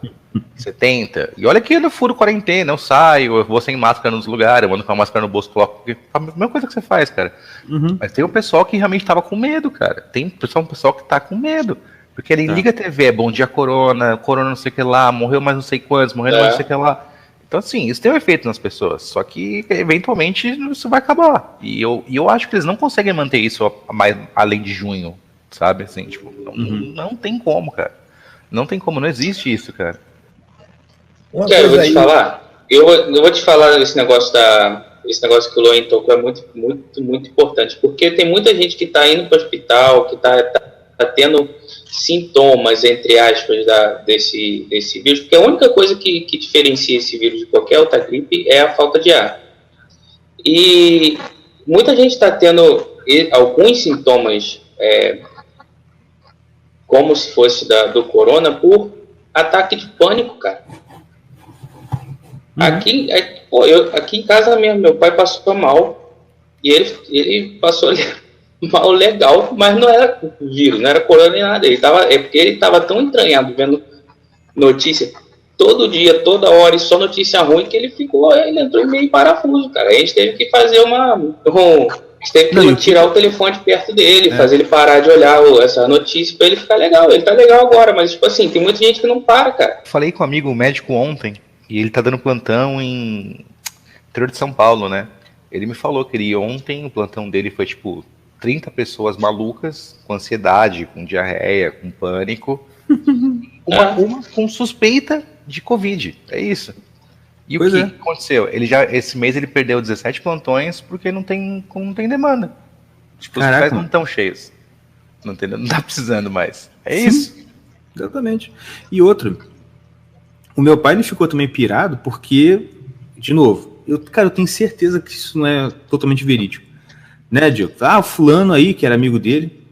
70. E olha que eu não furo quarentena, eu saio, eu vou sem máscara nos lugares, eu ando com a máscara no bolso, coloco, a mesma coisa que você faz, cara. Uhum. Mas tem um pessoal que realmente tava com medo, cara. Tem um pessoal que tá com medo. Porque ele liga a TV, bom dia corona não sei o que lá, morreu mais não sei quantos, morreu mais não sei o que lá. Então, assim, isso tem um efeito nas pessoas, só que, eventualmente, isso vai acabar. E eu acho que eles não conseguem manter isso mais além de junho, sabe? Assim, tipo, não tem como, cara. Não tem como, não existe isso, cara. Cara, eu vou te falar, eu vou te falar esse negócio que o Loen tocou é muito, muito, muito importante, porque tem muita gente que está indo para o hospital, que tá tendo sintomas, entre aspas, desse vírus, porque a única coisa que diferencia esse vírus de qualquer outra gripe é a falta de ar. E muita gente está tendo alguns sintomas, como se fosse do corona, por ataque de pânico, cara. Aqui em casa mesmo, meu pai passou mal, e ele passou mal legal, mas não era vírus, não era corona nem nada. Porque ele estava tão entranhado vendo notícia todo dia, toda hora, e só notícia ruim, que ele entrou meio em parafuso, cara. A gente teve que fazer a gente teve que tirar o telefone de perto dele, fazer ele parar de olhar essa notícia pra ele ficar legal. Ele tá legal agora, mas, tipo assim, tem muita gente que não para, cara. Falei com um amigo médico ontem, e ele tá dando plantão em interior de São Paulo, né? Ele me falou que ontem o plantão dele foi, tipo, 30 pessoas malucas, com ansiedade, com diarreia, com pânico. Uma com suspeita de Covid. É isso. E o que aconteceu? Esse mês ele perdeu 17 plantões porque não tem demanda. Tipo, os hospitais não estão cheios. Não tá precisando mais. É isso. Exatamente. E outro, o meu pai ele ficou também pirado porque, de novo, eu tenho certeza que isso não é totalmente verídico. Né, Diego? O fulano aí, que era amigo dele,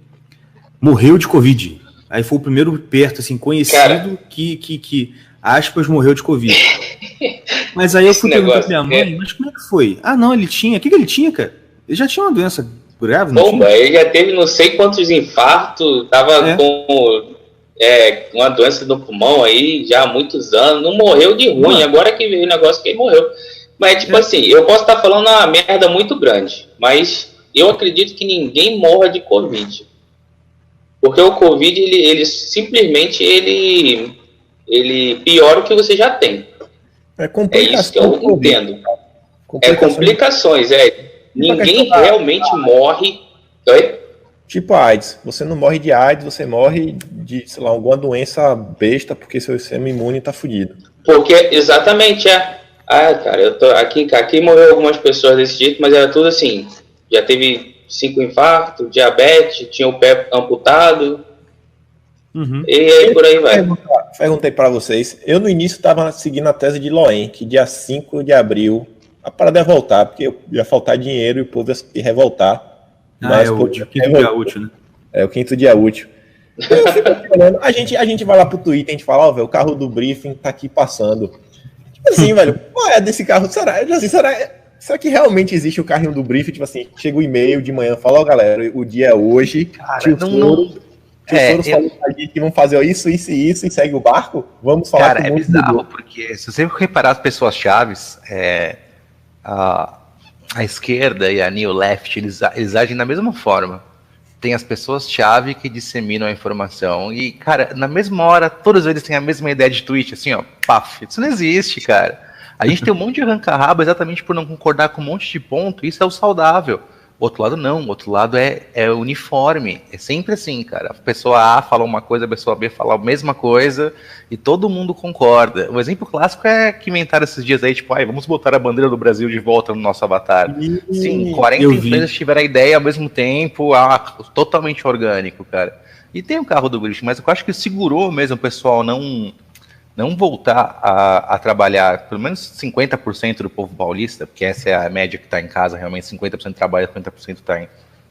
morreu de Covid. Aí foi o primeiro perto, assim, conhecido que aspas, morreu de Covid. Mas aí eu fui perguntar pra minha mãe, mas como é que foi? Não, ele tinha. O que ele tinha, cara? Ele já tinha uma doença grave, não tinha? Ele já teve não sei quantos infartos, tava com uma doença do pulmão aí já há muitos anos, não morreu de ruim, agora que veio o negócio que ele morreu. Mas, tipo assim, eu posso estar falando uma merda muito grande, mas eu acredito que ninguém morra de Covid. Porque o Covid, ele simplesmente ele piora o que você já tem. É isso que eu entendo. Complicações. Ninguém realmente morre. Oi? Tipo AIDS. Você não morre de AIDS, você morre de, sei lá, alguma doença besta porque seu sistema imune tá fudido. Porque, exatamente, cara, eu tô aqui morreu algumas pessoas desse jeito, mas era tudo assim. Já teve 5 infartos, diabetes, tinha o pé amputado. E aí por aí vai. Perguntei para vocês. Eu no início estava seguindo a tese de Loen, que dia 5 de abril a parada ia voltar, porque ia faltar dinheiro e o povo ia revoltar. Mas, o quinto dia útil, né? É o quinto dia útil. Eu fico falando, a gente vai lá pro Twitter, a gente fala, velho, o carro do briefing tá aqui passando. Tipo assim, velho, qual é desse carro? Será que realmente existe o carrinho do briefing? Tipo assim, chega o e-mail de manhã, fala, galera, o dia é hoje. Cara, Tio Soros falou pra gente que vamos fazer isso e segue o barco? Vamos falar com o mundo. Cara, é bizarro, porque se você reparar as pessoas chaves, a esquerda e a New Left, eles agem da mesma forma. Tem as pessoas-chave que disseminam a informação e, cara, na mesma hora, todos eles têm a mesma ideia de tweet, assim, ó, paf, isso não existe, cara. A gente tem um monte de arranca-rabo exatamente por não concordar com um monte de ponto, isso é o saudável. O outro lado não, o outro lado é uniforme, é sempre assim, cara. A pessoa A fala uma coisa, a pessoa B fala a mesma coisa e todo mundo concorda. O exemplo clássico é que inventaram esses dias aí, tipo, vamos botar a bandeira do Brasil de volta no nosso avatar. Sim, 40 empresas tiveram a ideia ao mesmo tempo, totalmente orgânico, cara. E tem o carro do British, mas eu acho que segurou mesmo o pessoal não voltar a trabalhar, pelo menos 50% do povo paulista, porque essa é a média que está em casa, realmente 50% trabalha, 50%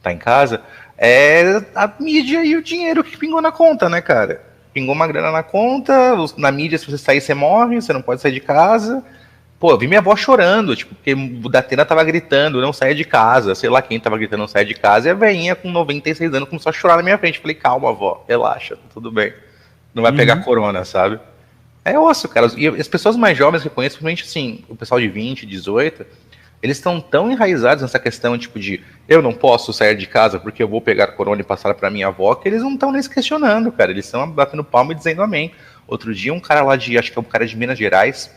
tá em casa, é a mídia e o dinheiro que pingou na conta, né, cara? Pingou uma grana na conta, na mídia, se você sair, você morre, você não pode sair de casa. Pô, eu vi minha avó chorando, tipo, porque o Datena tava gritando, não saia de casa, sei lá quem tava gritando, não saia de casa, e a velhinha com 96 anos começou a chorar na minha frente. Falei, calma, avó, relaxa, tudo bem. Não vai pegar corona, sabe? É osso, cara. E as pessoas mais jovens que eu conheço, principalmente assim, o pessoal de 20, 18, eles estão tão enraizados nessa questão, tipo, de eu não posso sair de casa porque eu vou pegar corona e passar pra minha avó, que eles não estão nem se questionando, cara. Eles estão batendo palma e dizendo amém. Outro dia, um cara lá acho que é um cara de Minas Gerais,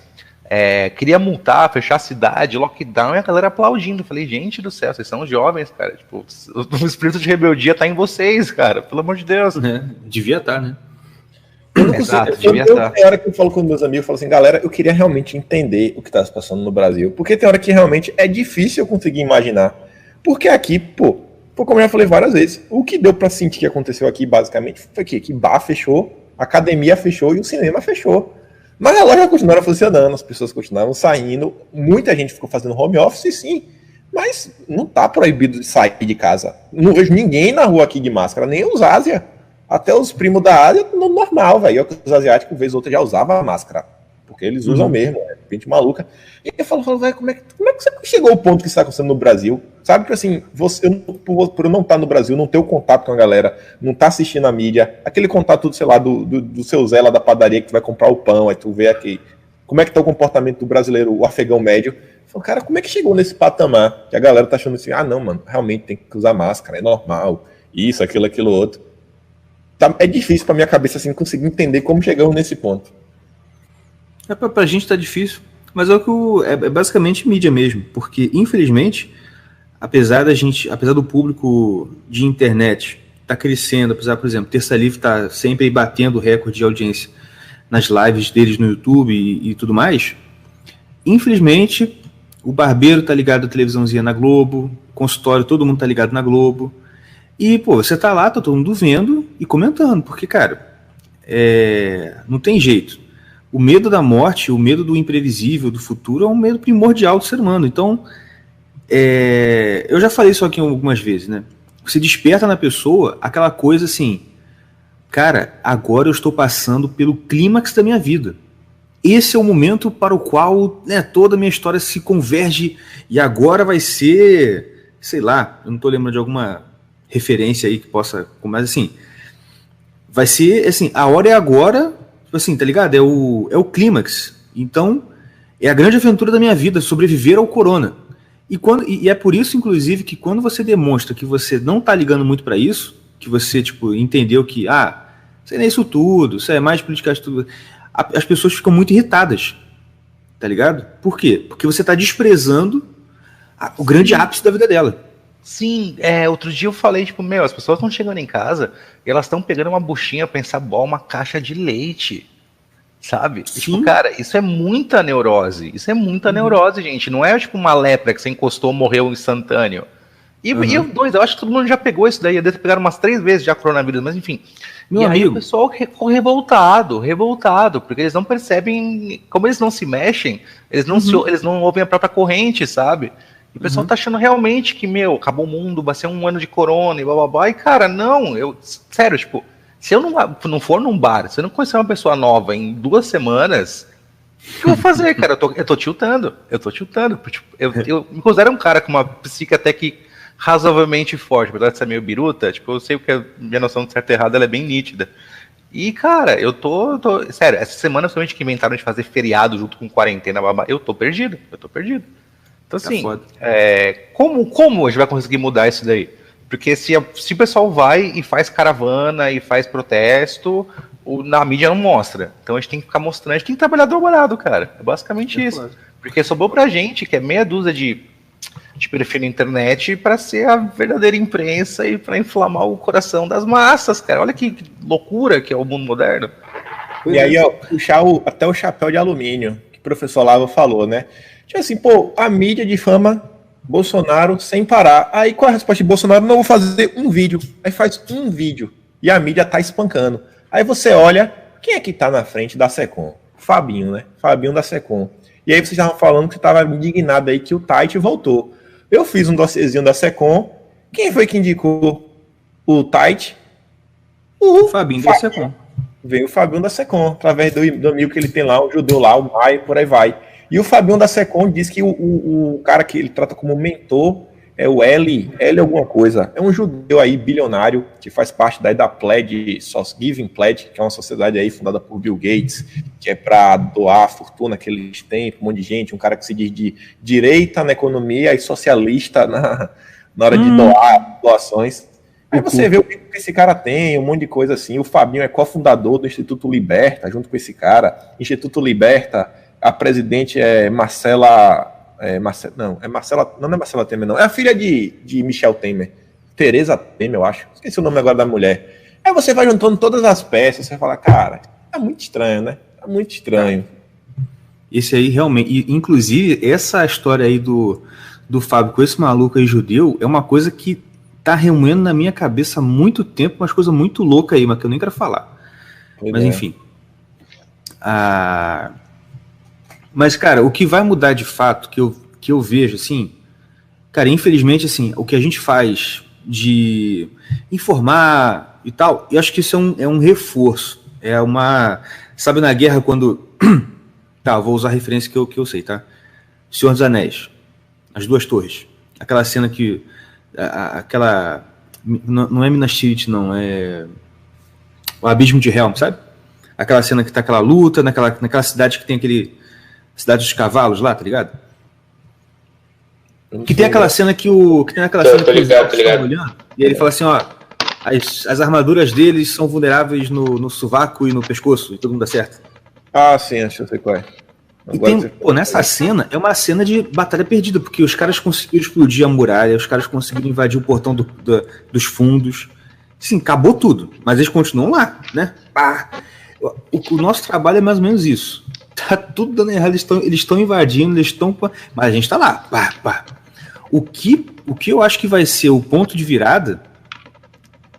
queria multar, fechar a cidade, lockdown, e a galera aplaudindo. Eu falei, gente do céu, vocês são jovens, cara. Tipo, o espírito de rebeldia tá em vocês, cara. Pelo amor de Deus. Devia estar, né? Tem hora que eu falo com meus amigos, eu falo assim, galera, eu queria realmente entender o que está se passando no Brasil, porque tem hora que realmente é difícil eu conseguir imaginar, porque aqui, como eu já falei várias vezes, o que deu para sentir que aconteceu aqui, basicamente, foi que bar fechou, a academia fechou e o cinema fechou, mas a loja continuaram funcionando, as pessoas continuaram saindo, muita gente ficou fazendo home office, sim, mas não tá proibido de sair de casa, não vejo ninguém na rua aqui de máscara, nem os Ásia. Até os primos da Ásia, no normal, velho. Os asiáticos, vez ou outra, já usavam a máscara. Porque eles usam mesmo. gente maluca. E eu falo, velho, como é que você chegou ao ponto que está acontecendo no Brasil? Sabe que assim, por eu não estar no Brasil, não ter o contato com a galera, não estar assistindo a mídia, aquele contato, sei lá, do seu Zé lá da padaria que tu vai comprar o pão, aí tu vê aqui, como é que tá o comportamento do brasileiro, o afegão médio. Eu falo, cara, como é que chegou nesse patamar que a galera tá achando assim, não, mano, realmente tem que usar máscara, é normal, isso, aquilo outro. É difícil pra minha cabeça assim conseguir entender como chegamos nesse ponto. Pra gente tá difícil, mas é basicamente mídia mesmo, porque infelizmente, apesar do público de internet tá crescendo, apesar, por exemplo, Terça Livre tá sempre aí batendo recorde de audiência nas lives deles no YouTube e tudo mais, infelizmente o barbeiro tá ligado à televisãozinha na Globo, consultório, todo mundo tá ligado na Globo. E, pô, você tá lá, tá todo mundo vendo e comentando, porque, cara, não tem jeito. O medo da morte, o medo do imprevisível, do futuro, é um medo primordial do ser humano. Então, eu já falei isso aqui algumas vezes, né? Você desperta na pessoa aquela coisa assim, cara, agora eu estou passando pelo clímax da minha vida. Esse é o momento para o qual, né, toda a minha história se converge e agora vai ser, sei lá, eu não tô lembrando de alguma referência aí que possa, mas assim, vai ser assim, a hora é agora, assim, tá ligado? É o clímax. Então, é a grande aventura da minha vida, sobreviver ao corona. E é por isso, inclusive, que quando você demonstra que você não tá ligando muito para isso, que você, tipo, entendeu que, isso não é isso tudo, isso é mais política de tudo, as pessoas ficam muito irritadas, tá ligado? Por quê? Porque você tá desprezando o grande ápice da vida dela. Sim, outro dia eu falei, tipo, as pessoas estão chegando em casa e elas estão pegando uma buchinha pra ensaboar uma caixa de leite, sabe? E, tipo, cara, isso é muita neurose, neurose, gente, não é tipo uma lepra que você encostou, morreu instantâneo. E eu acho que todo mundo já pegou isso daí, eles pegaram umas 3 vezes já coronavírus, mas enfim. Meu e amigo. Aí o pessoal ficou revoltado, porque eles não percebem, como eles não se mexem, eles não ouvem a própria corrente, sabe? E o pessoal tá achando realmente que, acabou o mundo, vai ser um ano de corona e blá blá blá. E, cara, não, sério, tipo, se eu não for num bar, se eu não conhecer uma pessoa nova em 2 semanas, o que eu vou fazer, cara? Eu tô tiltando. Tipo, eu me considero um cara com uma psique até que razoavelmente forte, apesar de ser meio biruta, tipo, eu sei que a minha noção de certo e errado ela é bem nítida. E, cara, eu tô sério, essa semana, somente que inventaram de fazer feriado junto com quarentena, eu tô perdido. Então, assim, como a gente vai conseguir mudar isso daí? Porque se o pessoal vai e faz caravana e faz protesto, na mídia não mostra. Então a gente tem que ficar mostrando, a gente tem que trabalhar dobrado, cara. É basicamente isso. Porque sobrou pra gente, que é meia dúzia de perfil na internet, para ser a verdadeira imprensa e para inflamar o coração das massas, cara. Olha que loucura que é o mundo moderno. E aí, puxar até o chapéu de alumínio, que o professor Lava falou, né? Tipo assim, a mídia difama Bolsonaro sem parar. Aí qual é a resposta de Bolsonaro? Não, vou fazer um vídeo. Aí faz um vídeo. E a mídia tá espancando. Aí você olha, quem é que tá na frente da Secom? Fabinho, né? Fabinho da Secom. E aí vocês estavam falando que você tava indignado aí que o Tite voltou. Eu fiz um dossiezinho da Secom. Quem foi que indicou o Tite? O Fabinho da Secom. Veio o Fabinho da Secom, através do amigo que ele tem lá, o judeu lá, o Maio, por aí vai. E o Fabinho da Secom diz que o cara que ele trata como mentor é o L alguma coisa. É um judeu aí, bilionário, que faz parte daí da Pledge, Giving Pledge, que é uma sociedade aí fundada por Bill Gates, que é para doar a fortuna que eles têm para um monte de gente, um cara que se diz de direita na economia e socialista na hora de doar doações. Aí você vê o que esse cara tem, um monte de coisa assim. O Fabinho é cofundador do Instituto Liberta, junto com esse cara. Instituto Liberta, a presidente é Marcela... não é Marcela Temer, não. É a filha de Michel Temer. Tereza Temer, eu acho. Esqueci o nome agora da mulher. Aí você vai juntando todas as peças, você fala, cara, é muito estranho, né? É muito estranho. Esse aí realmente... inclusive, essa história aí do Fábio com esse maluco aí judeu é uma coisa que tá remoendo na minha cabeça há muito tempo, umas coisas muito loucas aí, mas que eu nem quero falar. Mas enfim. Mas, cara, o que vai mudar de fato, que eu vejo, assim, cara, infelizmente, assim, o que a gente faz de informar e tal, eu acho que isso é um reforço. É uma... Sabe, na guerra, quando Tá, eu vou usar a referência que eu sei, tá? Senhor dos Anéis. As duas torres. Aquela cena que... aquela... Não é Minas Tirith, não. É... O Abismo de Helm, sabe? Aquela cena que tá aquela luta, naquela cidade que tem aquele... Cidade dos Cavalos lá, tá ligado? Que tem aquela cena que o... Que tem aquela cena que ligado. Olhando, e ele fala assim, ó... As armaduras deles são vulneráveis no sovaco e no pescoço, e todo mundo dá certo. Ah, sim, acho que eu sei qual é. E tem, nessa cena, é uma cena de batalha perdida, porque os caras conseguiram explodir a muralha, os caras conseguiram invadir o portão dos fundos. Sim, acabou tudo, mas eles continuam lá, né? Pá. O nosso trabalho é mais ou menos isso. Tá tudo dando errado, eles estão invadindo, mas a gente tá lá. Pá, pá. O que eu acho que vai ser o ponto de virada,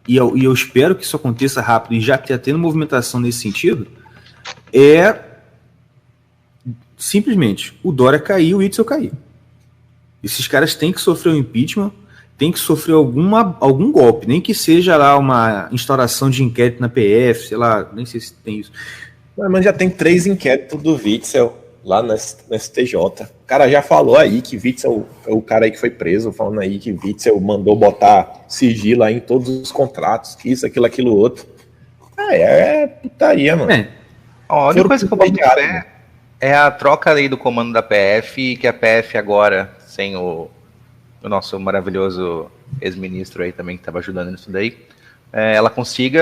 e eu espero que isso aconteça rápido e já tendo movimentação nesse sentido, é simplesmente o Dória cair e o Witzel cair. Esses caras têm que sofrer um impeachment, têm que sofrer algum golpe, nem que seja lá uma instauração de inquérito na PF, sei lá, nem sei se tem isso. Mas já tem 3 inquéritos do Witzel lá no STJ. O cara já falou aí que Witzel é o cara aí que foi preso, falando aí que Witzel mandou botar sigilo aí em todos os contratos, que isso, aquilo, outro. É putaria, mano. A única coisa que eu boto fé é a troca aí do comando da PF, que a PF agora, sem o nosso maravilhoso ex-ministro aí também, que estava ajudando nisso daí, ela consiga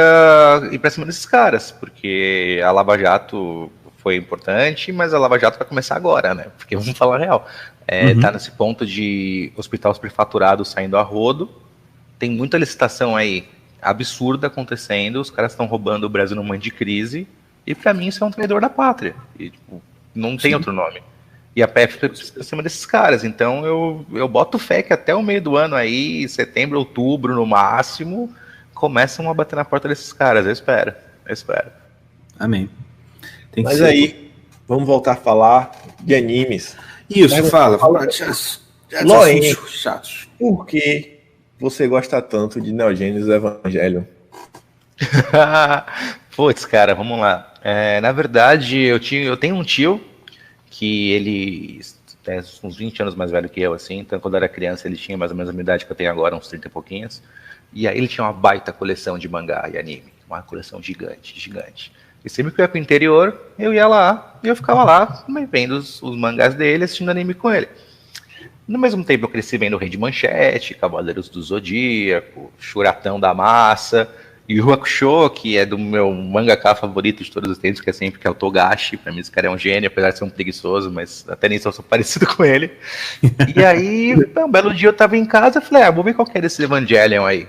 ir pra cima desses caras, porque a Lava Jato foi importante, mas a Lava Jato vai começar agora, né? Porque vamos falar a real. Tá nesse ponto de hospital superfaturado saindo a rodo, tem muita licitação aí absurda acontecendo, os caras estão roubando o Brasil num momento de crise, e pra mim isso é um traidor da pátria. E, tipo, não tem outro nome. E a PF foi pra cima desses caras. Então eu boto fé que até o meio do ano aí, setembro, outubro no máximo, começam a bater na porta desses caras. Eu espero. Amém. Mas aí, vamos voltar a falar de animes. Isso, fala. Loen, por que você gosta tanto de Neo Genesis Evangelion? Putz, cara, vamos lá. Na verdade, eu tenho um tio que ele é uns 20 anos mais velho que eu, assim. Então, quando eu era criança, ele tinha mais ou menos a minha idade que eu tenho agora, uns 30 e pouquinhos. E aí ele tinha uma baita coleção de mangá e anime. Uma coleção gigante. E sempre que eu ia pro interior, eu ia lá e eu ficava lá vendo os mangás dele, assistindo anime com ele. No mesmo tempo eu cresci vendo o Rei de Manchete, Cavaleiros do Zodíaco, Churatão da Massa, e o Hakusho, que é do meu mangaka favorito de todos os tempos, que é o Togashi. Pra mim esse cara é um gênio, apesar de ser um preguiçoso, mas até nem sou parecido com ele. E aí, um belo dia eu tava em casa e falei, vou ver qual que é desse Evangelion aí.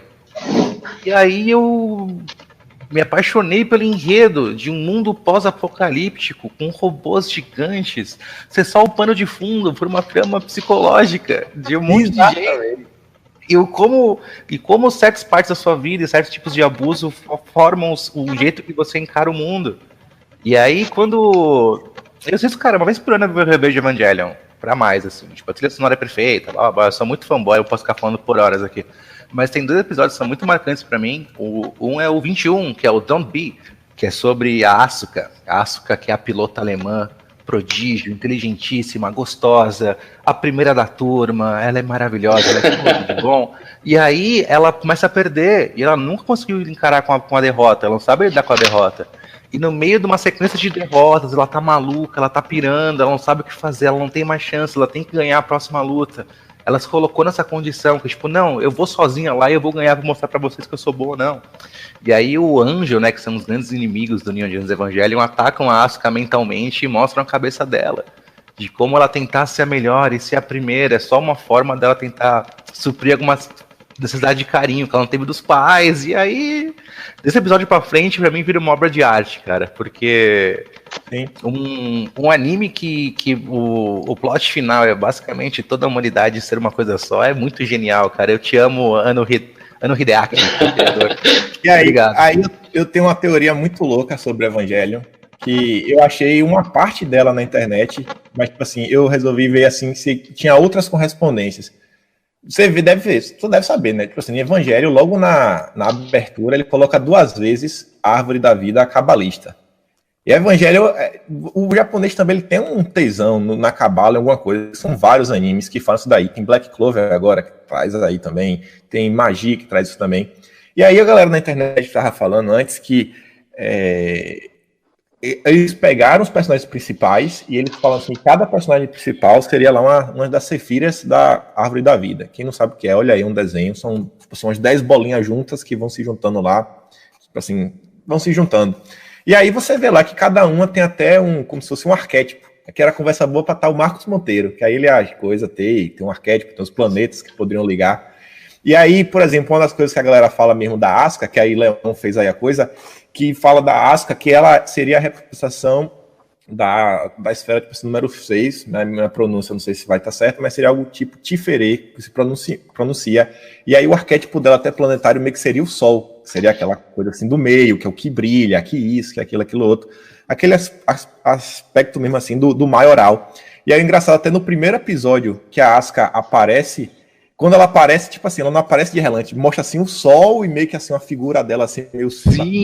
E aí eu me apaixonei pelo enredo de um mundo pós-apocalíptico, com robôs gigantes, ser só o pano de fundo por uma trama psicológica de um monte de gente. E como certas partes da sua vida e certos tipos de abuso formam o jeito que você encara o mundo. E aí, quando... Eu sei isso, cara, uma vez por ano eu revejo Evangelion, pra mais, assim. Tipo, a trilha sonora é perfeita, eu sou muito fanboy, eu posso ficar falando por horas aqui. Mas tem 2 episódios que são muito marcantes pra mim. Um é o 21, que é o Don't Be, que é sobre a Asuka. A Asuka, que é a pilota alemã, prodígio, inteligentíssima, gostosa, a primeira da turma, ela é maravilhosa, ela é tudo de bom. E aí ela começa a perder, e ela nunca conseguiu encarar com a derrota, ela não sabe lidar com a derrota. E no meio de uma sequência de derrotas, ela tá maluca, ela tá pirando, ela não sabe o que fazer, ela não tem mais chance, ela tem que ganhar a próxima luta. Ela se colocou nessa condição, que tipo, não, eu vou sozinha lá e eu vou ganhar, vou mostrar pra vocês que eu sou boa ou não. E aí o Anjo, né, que são os grandes inimigos do Neon Genesis Evangelion, atacam a Asuka mentalmente e mostram a cabeça dela. De como ela tentar ser a melhor e ser a primeira, é só uma forma dela tentar suprir algumas necessidades de carinho que ela não teve dos pais. E aí, desse episódio pra frente, pra mim vira uma obra de arte, cara, porque... Um anime que o plot final é basicamente toda a humanidade ser uma coisa só, é muito genial, cara. Eu te amo, Ano Hideaki. E aí eu tenho uma teoria muito louca sobre Evangelion, que eu achei uma parte dela na internet, mas tipo assim, eu resolvi ver assim se tinha outras correspondências. Você deve saber, né? Tipo assim, Evangelho, logo na abertura, ele coloca 2 vezes a árvore da vida cabalista. E Evangelho, o japonês também ele tem um tesão na cabala, alguma coisa. São vários animes que falam isso daí. Tem Black Clover agora, que traz aí também. Tem Magia, que traz isso também. E aí a galera na internet estava falando antes que eles pegaram os personagens principais e eles falam assim, cada personagem principal seria lá uma das sefiras da Árvore da Vida. Quem não sabe o que é, olha aí um desenho. São umas 10 bolinhas juntas que vão se juntando lá. Assim, vão se juntando. E aí você vê lá que cada uma tem até como se fosse um arquétipo. Aqui era conversa boa para estar o Marcos Monteiro, que aí ele tem um arquétipo, tem os planetas que poderiam ligar. E aí, por exemplo, uma das coisas que a galera fala mesmo da Asuka, que aí Leão fez aí a coisa, que fala da Asuka, que ela seria a representação da esfera tipo, número 6, na minha pronúncia não sei se vai estar certo, mas seria algo tipo Tifere, que se pronuncia. E aí o arquétipo dela até planetário meio que seria o Sol, seria aquela coisa assim do meio, que é o que brilha, que isso, que aquilo outro. Aquele aspecto mesmo assim do maioral. E aí engraçado, até no primeiro episódio que a Asuka aparece, quando ela aparece, tipo assim, ela não aparece de relance, mostra assim o sol e meio que assim uma figura dela assim, meio sim,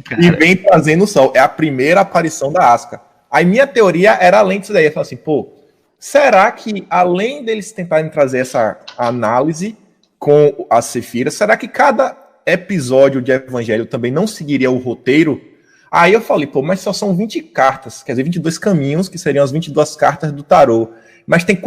cara. E vem trazendo o sol. É a primeira aparição da Asuka. Aí minha teoria era além disso daí, eu falo assim, pô, será que além deles tentarem trazer essa análise com a Sefira, será que cada episódio de Evangelho também não seguiria o roteiro? Aí eu falei, pô, mas só são 20 cartas, quer dizer, 22 caminhos, que seriam as 22 cartas do tarô. Mas tem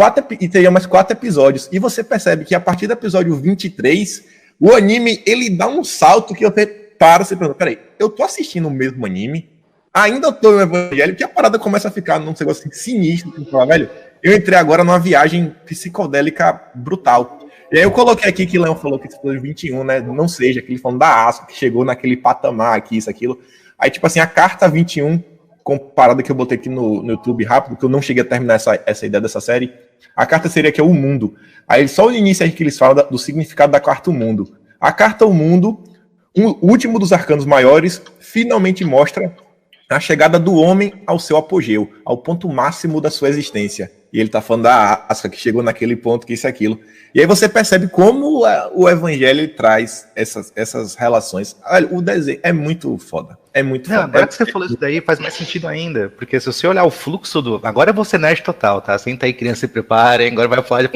teria mais 4 episódios. E você percebe que a partir do episódio 23, o anime, ele dá um salto que você para e se pergunta, peraí, eu tô assistindo o mesmo anime? Ainda tô no Evangelho, que a parada começa a ficar num negócio assim, sinistro. Você fala, velho, eu entrei agora numa viagem psicodélica brutal. E aí eu coloquei aqui que o Leão falou que esse episódio 21, né, não seja aquele falando da Asuka, que chegou naquele patamar aqui, isso, aquilo. Aí, tipo assim, a carta 21, comparada que eu botei aqui no YouTube rápido, que eu não cheguei a terminar essa ideia dessa série, a carta seria que é o mundo. Aí só o início aí que eles falam do significado da carta o mundo. A carta o mundo, o último dos arcanos maiores, finalmente mostra a chegada do homem ao seu apogeu, ao ponto máximo da sua existência. E ele tá falando da Asuka, que chegou naquele ponto, que isso e aquilo. E aí você percebe como o Evangelho traz essas relações. Olha, o desenho é muito foda. É muito foda. Agora que você falou isso daí, faz mais sentido ainda. Porque se você olhar o fluxo do... Agora eu vou ser nerd total, tá? Senta aí, criança, se preparem. Agora vai falar de...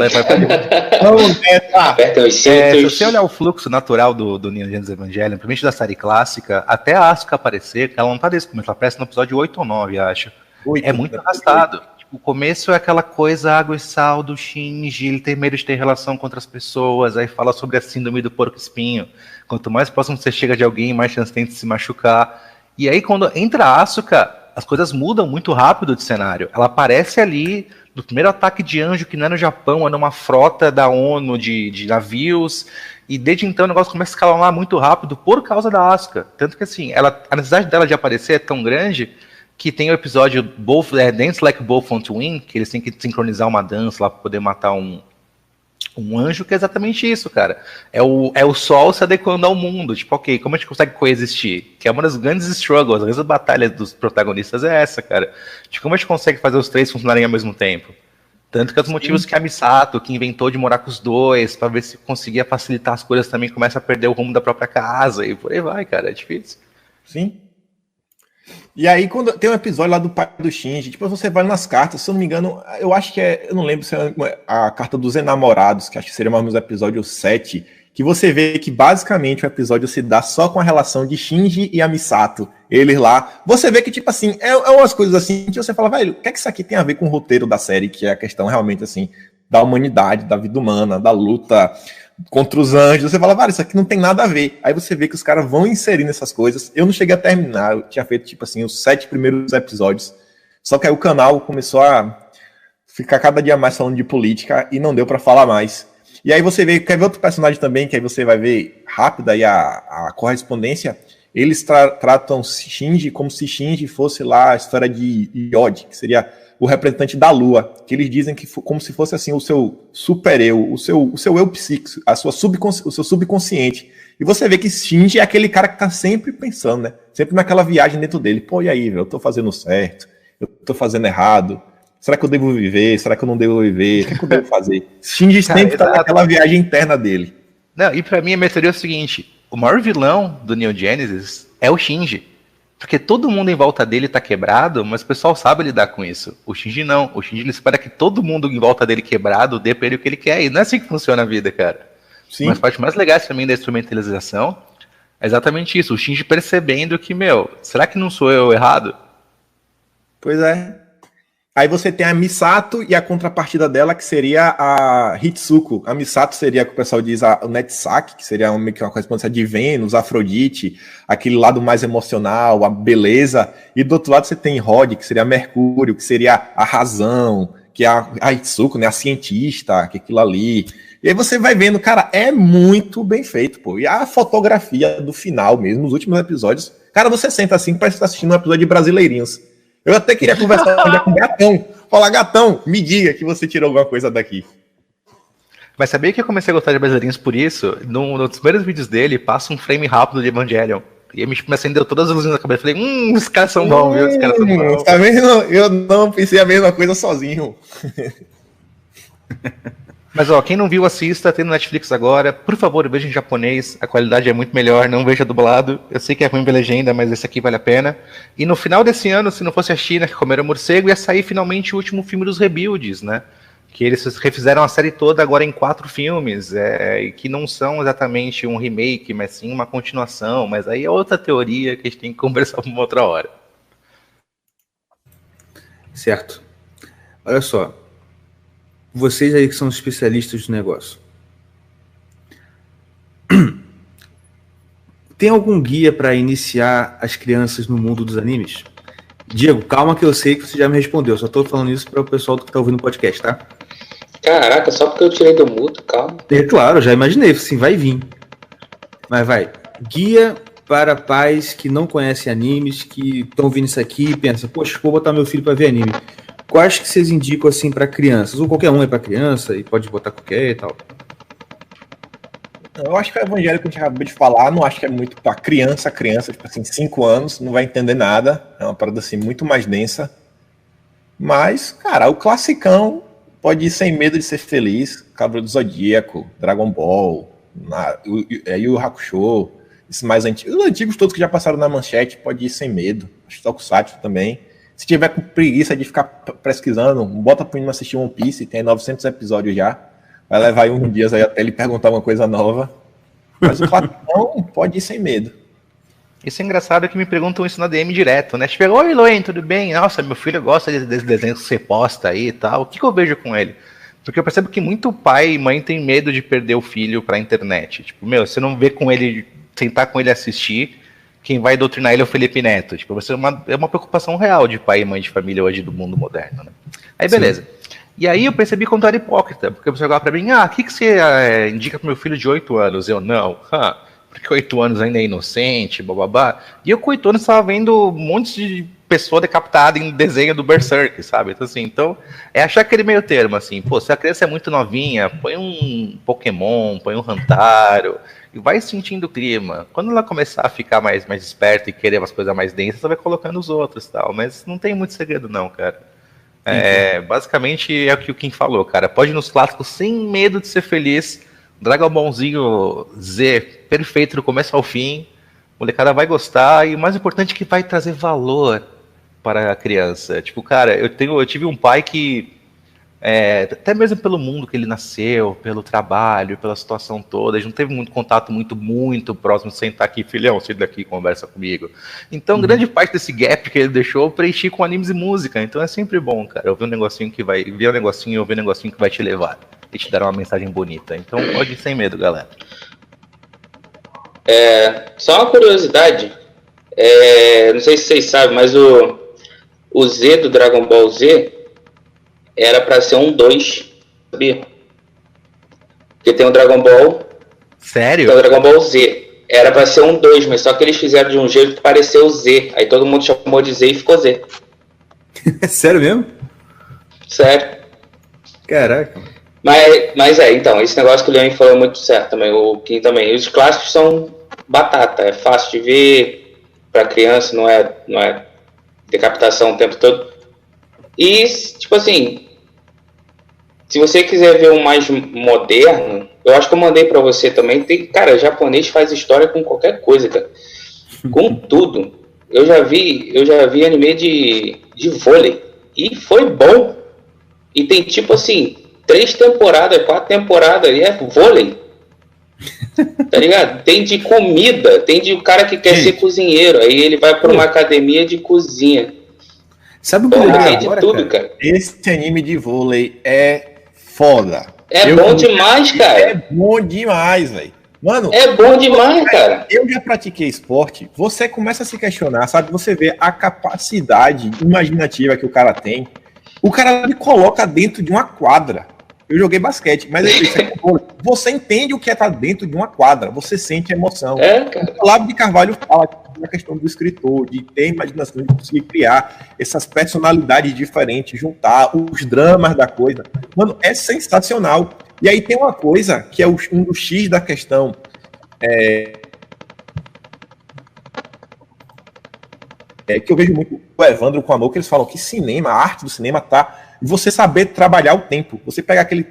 Se você olhar o fluxo natural do Neon Genesis Evangelion, principalmente da série clássica, até a Asuka aparecer, ela não tá desse começo, ela aparece no episódio 8 ou 9, acho. É muito arrastado. O começo é aquela coisa água e sal do Shinji, ele tem medo de ter relação com outras pessoas, aí fala sobre a síndrome do porco-espinho. Quanto mais próximo você chega de alguém, mais chance tem de se machucar. E aí quando entra a Asuka, as coisas mudam muito rápido de cenário. Ela aparece ali no primeiro ataque de anjo, que não é no Japão, é numa frota da ONU de navios, e desde então o negócio começa a escalonar muito rápido por causa da Asuka. Tanto que assim, a necessidade dela de aparecer é tão grande que tem o episódio Dance Like Both Want to Win, que eles têm que sincronizar uma dança lá para poder matar um anjo, que é exatamente isso, cara. É o sol se adequando ao mundo. Tipo, ok, como a gente consegue coexistir? Que é uma das grandes struggles, as grandes batalhas dos protagonistas é essa, cara. De como a gente consegue fazer os três funcionarem ao mesmo tempo. Tanto que os motivos que a Misato, que inventou de morar com os dois, para ver se conseguia facilitar as coisas também, começa a perder o rumo da própria casa, e por aí vai, cara, é difícil. Sim. E aí, quando tem um episódio lá do pai do Shinji, tipo, você vai nas cartas, se eu não me engano, eu acho que eu não lembro se é a carta dos enamorados, que acho que seria mais ou menos o episódio 7, que você vê que basicamente o episódio se dá só com a relação de Shinji e a Misato. Eles lá, você vê que, tipo assim, é umas coisas assim que você fala, velho, o que é que isso aqui tem a ver com o roteiro da série, que é a questão realmente, assim, da humanidade, da vida humana, da luta contra os anjos, você fala, isso aqui não tem nada a ver. Aí você vê que os caras vão inserindo essas coisas. Eu não cheguei a terminar, eu tinha feito, tipo assim, os 7 primeiros episódios. Só que aí o canal começou a ficar cada dia mais falando de política e não deu pra falar mais. E aí você vê, quer ver outro personagem também, que aí você vai ver rápido aí a correspondência. Eles tratam Shinji como se Shinji fosse lá a esfera de Yod, que seria o representante da lua, que eles dizem que como se fosse assim o seu super-eu, o seu eu psíquico, o seu subconsciente. E você vê que Shinji é aquele cara que tá sempre pensando, né? Sempre naquela viagem dentro dele. Pô, e aí, velho, eu tô fazendo certo, eu tô fazendo errado, será que eu devo viver, será que eu não devo viver, o que eu devo fazer? Shinji sempre tá naquela viagem interna dele. Não, e pra mim a minha teoria é o seguinte, o maior vilão do Neon Genesis é o Shinji. Porque todo mundo em volta dele tá quebrado, mas o pessoal sabe lidar com isso. O Shinji não. O Shinji ele espera que todo mundo em volta dele quebrado dê pra ele o que ele quer. E não é assim que funciona a vida, cara. Sim. Uma das partes mais legais pra mim da instrumentalização é exatamente isso. O Shinji percebendo que, será que não sou eu errado? Pois é. Aí você tem a Misato e a contrapartida dela, que seria a Hitsuko. A Misato seria, que o pessoal diz, o Netsaki, que seria uma correspondência de Vênus, Afrodite, aquele lado mais emocional, a beleza. E do outro lado você tem Rod, que seria Mercúrio, que seria a razão, que é a Hitsuko, né, a cientista, que é aquilo ali. E aí você vai vendo, cara, é muito bem feito, pô. E a fotografia do final mesmo, os últimos episódios, cara, você senta assim, parece que tá assistindo um episódio de Brasileirinhos. Eu até queria conversar com o Gatão. Falar, Gatão, me diga que você tirou alguma coisa daqui. Mas sabia que eu comecei a gostar de Brasileirinhos por isso? Nos primeiros vídeos dele, passa um frame rápido de Evangelion. E me acendeu todas as luzes na cabeça. Falei, os caras são bons, viu? Os caras são bons. Tá vendo? Eu não pensei a mesma coisa sozinho. Mas, quem não viu, assista, tem no Netflix agora. Por favor, veja em japonês, a qualidade é muito melhor, não veja dublado. Eu sei que é ruim ver legenda, mas esse aqui vale a pena. E no final desse ano, se não fosse a China que comeram morcego, ia sair finalmente o último filme dos Rebuilds, né? Que eles refizeram a série toda agora em 4 filmes, e que não são exatamente um remake, mas sim uma continuação. Mas aí é outra teoria que a gente tem que conversar uma outra hora. Certo. Olha só. Vocês aí que são especialistas do negócio. Tem algum guia para iniciar as crianças no mundo dos animes? Diego, calma que eu sei que você já me respondeu. Só tô falando isso para o pessoal que tá ouvindo o podcast, tá? Caraca, só porque eu tirei do mudo, calma. É claro, já imaginei, assim, vai vir. Mas vai. Guia para pais que não conhecem animes, que estão ouvindo isso aqui e pensam, poxa, vou botar meu filho para ver anime. Quais que vocês indicam assim para crianças? Ou qualquer um é para criança e pode botar qualquer e tal? Eu acho que o Evangelho que a gente acabou de falar, não acho que é muito para criança, tipo assim, 5 anos, não vai entender nada. É uma parada assim muito mais densa. Mas, cara, o classicão pode ir sem medo de ser feliz. Cavaleiro do Zodíaco, Dragon Ball, Yu Hakusho, esses mais antigos. Os antigos todos que já passaram na manchete, pode ir sem medo. Acho que Tokusatsu também. Se tiver com preguiça de ficar pesquisando, bota pro menino assistir One Piece, tem 900 episódios já. Vai levar aí uns dias aí até ele perguntar uma coisa nova. Mas o Platão pode ir sem medo. Isso é engraçado que me perguntam isso na DM direto, né? Tipo, oi, Loen, tudo bem? Nossa, meu filho gosta desse desenho que você posta aí e tal. O que eu vejo com ele? Porque eu percebo que muito pai e mãe tem medo de perder o filho pra internet. Tipo, você não vê com ele, sentar com ele assistir, quem vai doutrinar ele é o Felipe Neto. Tipo, é uma preocupação real de pai e mãe de família hoje do mundo moderno, né? Aí, beleza. Sim. E aí eu percebi quanto era hipócrita, porque você chegava pra mim, o que você indica pro meu filho de 8 anos? Eu, não, porque 8 anos ainda é inocente, bababá. E eu com 8 anos estava vendo um monte de pessoa decapitada em desenho do Berserk, sabe? Então, assim, é achar aquele meio termo, assim, pô, se a criança é muito novinha, põe um Pokémon, põe um Hantaro, e vai sentindo o clima. Quando ela começar a ficar mais esperta e querer umas coisas mais densas, você vai colocando os outros e tal. Mas não tem muito segredo não, cara. Basicamente é o que o Kim falou, cara. Pode ir nos clássicos sem medo de ser feliz. Dragon Ballzinho Z, perfeito do começo ao fim. O molecada vai gostar. E o mais importante é que vai trazer valor para a criança. Tipo, cara, eu tive um pai que... até mesmo pelo mundo que ele nasceu, pelo trabalho, pela situação toda, a gente não teve muito contato muito próximo de sentar aqui, filhão, senta daqui e conversa comigo. Então, grande parte desse gap que ele deixou, eu preenchi com animes e música. Então é sempre bom, cara, ouvir um negocinho que vai te levar e te dar uma mensagem bonita. Então pode ir sem medo, galera. Só uma curiosidade, não sei se vocês sabem, mas o Z do Dragon Ball Z era pra ser um 2, sabia? Porque tem o Dragon Ball... Sério? Tem o Dragon Ball Z. Era pra ser um 2, mas só que eles fizeram de um jeito que pareceu Z. Aí todo mundo chamou de Z e ficou Z. Sério mesmo? Sério. Caraca. Mas então, esse negócio que o Leon falou é muito certo também, o Kim também. Os clássicos são batata, é fácil de ver pra criança, não é decapitação o tempo todo. E, tipo assim, se você quiser ver um mais moderno, eu acho que eu mandei pra você também. Cara, japonês faz história com qualquer coisa, cara. Com tudo. Eu já vi anime de vôlei. E foi bom. E tem tipo assim, 3 temporadas, 4 temporadas, e é vôlei. Tá ligado? Tem de comida, tem de o cara que quer ser cozinheiro, aí ele vai pra uma academia de cozinha. Sabe o que eu lembrei de agora, tudo, cara? Esse anime de vôlei é foda. Bom demais, cara. É bom demais, velho. Mano, é bom demais, cara. Eu já pratiquei esporte, você começa a se questionar, sabe? Você vê a capacidade imaginativa que o cara tem. O cara me coloca dentro de uma quadra. Eu joguei basquete, mas você entende o que é estar dentro de uma quadra, você sente a emoção. Cara. O Olavo de Carvalho fala da questão do escritor, de ter imaginação, de conseguir criar essas personalidades diferentes, juntar os dramas da coisa. Mano, é sensacional. E aí tem uma coisa que é um dos X da questão. Que eu vejo muito o Evandro com a Amor, que eles falam que cinema, a arte do cinema tá em você saber trabalhar o tempo. Você pegar aquele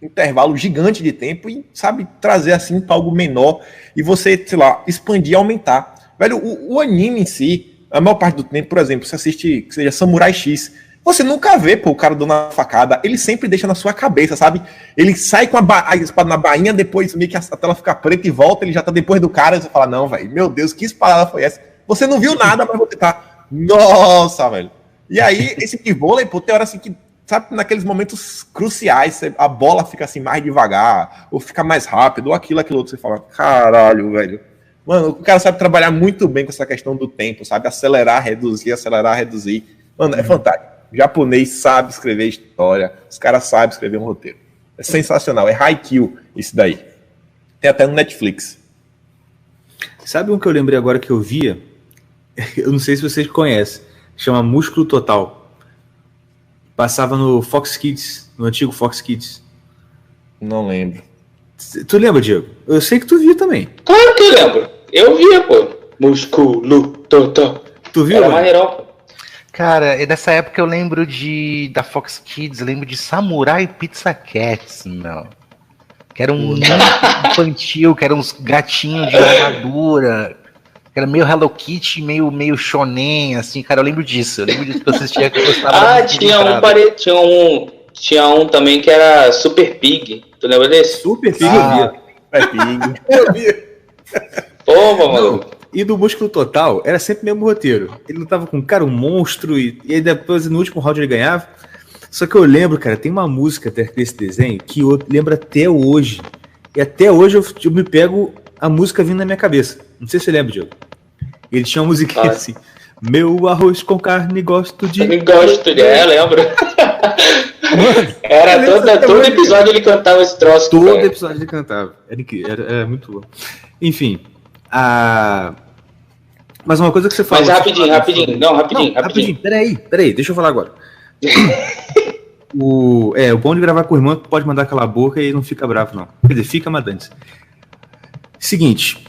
intervalo gigante de tempo e, sabe, trazer assim para algo menor e você, sei lá, expandir e aumentar. Velho, o anime em si, a maior parte do tempo, por exemplo, você assiste, que seja Samurai X, você nunca vê, pô, o cara dando uma facada, ele sempre deixa na sua cabeça, sabe? Ele sai com a espada na bainha, depois meio que a tela fica preta e volta, ele já tá depois do cara, e você fala, não, velho, meu Deus, que espada foi essa? Você não viu nada, mas você tá, nossa, velho. E aí, esse de vôlei, pô, tem hora assim que, sabe, naqueles momentos cruciais, a bola fica assim mais devagar, ou fica mais rápido, ou aquilo outro, você fala, caralho, velho. Mano, o cara sabe trabalhar muito bem com essa questão do tempo, sabe? Acelerar, reduzir. Mano, é fantástico. O japonês sabe escrever história, os caras sabem escrever um roteiro. É sensacional, é Haikyuu isso daí. Tem até no Netflix. Sabe um que eu lembrei agora que eu via? Eu não sei se vocês conhecem. Chama Músculo Total. Passava no Fox Kids, no antigo Fox Kids. Não lembro. Tu lembra, Diego? Eu sei que tu viu também. Claro que eu lembro. Eu via, pô. Músculo Total. Tu viu? Era maneirão, pô. Cara, nessa época eu lembro da Fox Kids, eu lembro de Samurai Pizza Cats, meu. Que era um infantil, que eram uns gatinhos de armadura, que era meio Hello Kitty, meio shonen, assim, cara, eu lembro disso que eu assistia, que eu gostava. Tinha um também que era Super Pig, tu lembra desse? Super Pig eu via. Super Pig. Eu via. Pô, mano. E do Músculo Total, era sempre o mesmo roteiro. Ele lutava com um cara, um monstro, e aí depois no último round ele ganhava. Só que eu lembro, cara, tem uma música desse desenho que eu lembro até hoje. E até hoje eu me pego a música vindo na minha cabeça. Não sei se você lembra, Diogo. Ele tinha uma musiquinha assim. Meu arroz com carne gosto de... Lembro. Mano, era todo episódio ele cantava esse troço. Todo episódio ele cantava. Era muito bom. Enfim. Mas uma coisa que você falou... Mas rapidinho. Peraí, deixa eu falar agora. O bom de gravar com o irmão é que pode mandar calar a boca e não fica bravo, não. Quer dizer, fica, mas dane-se. Seguinte,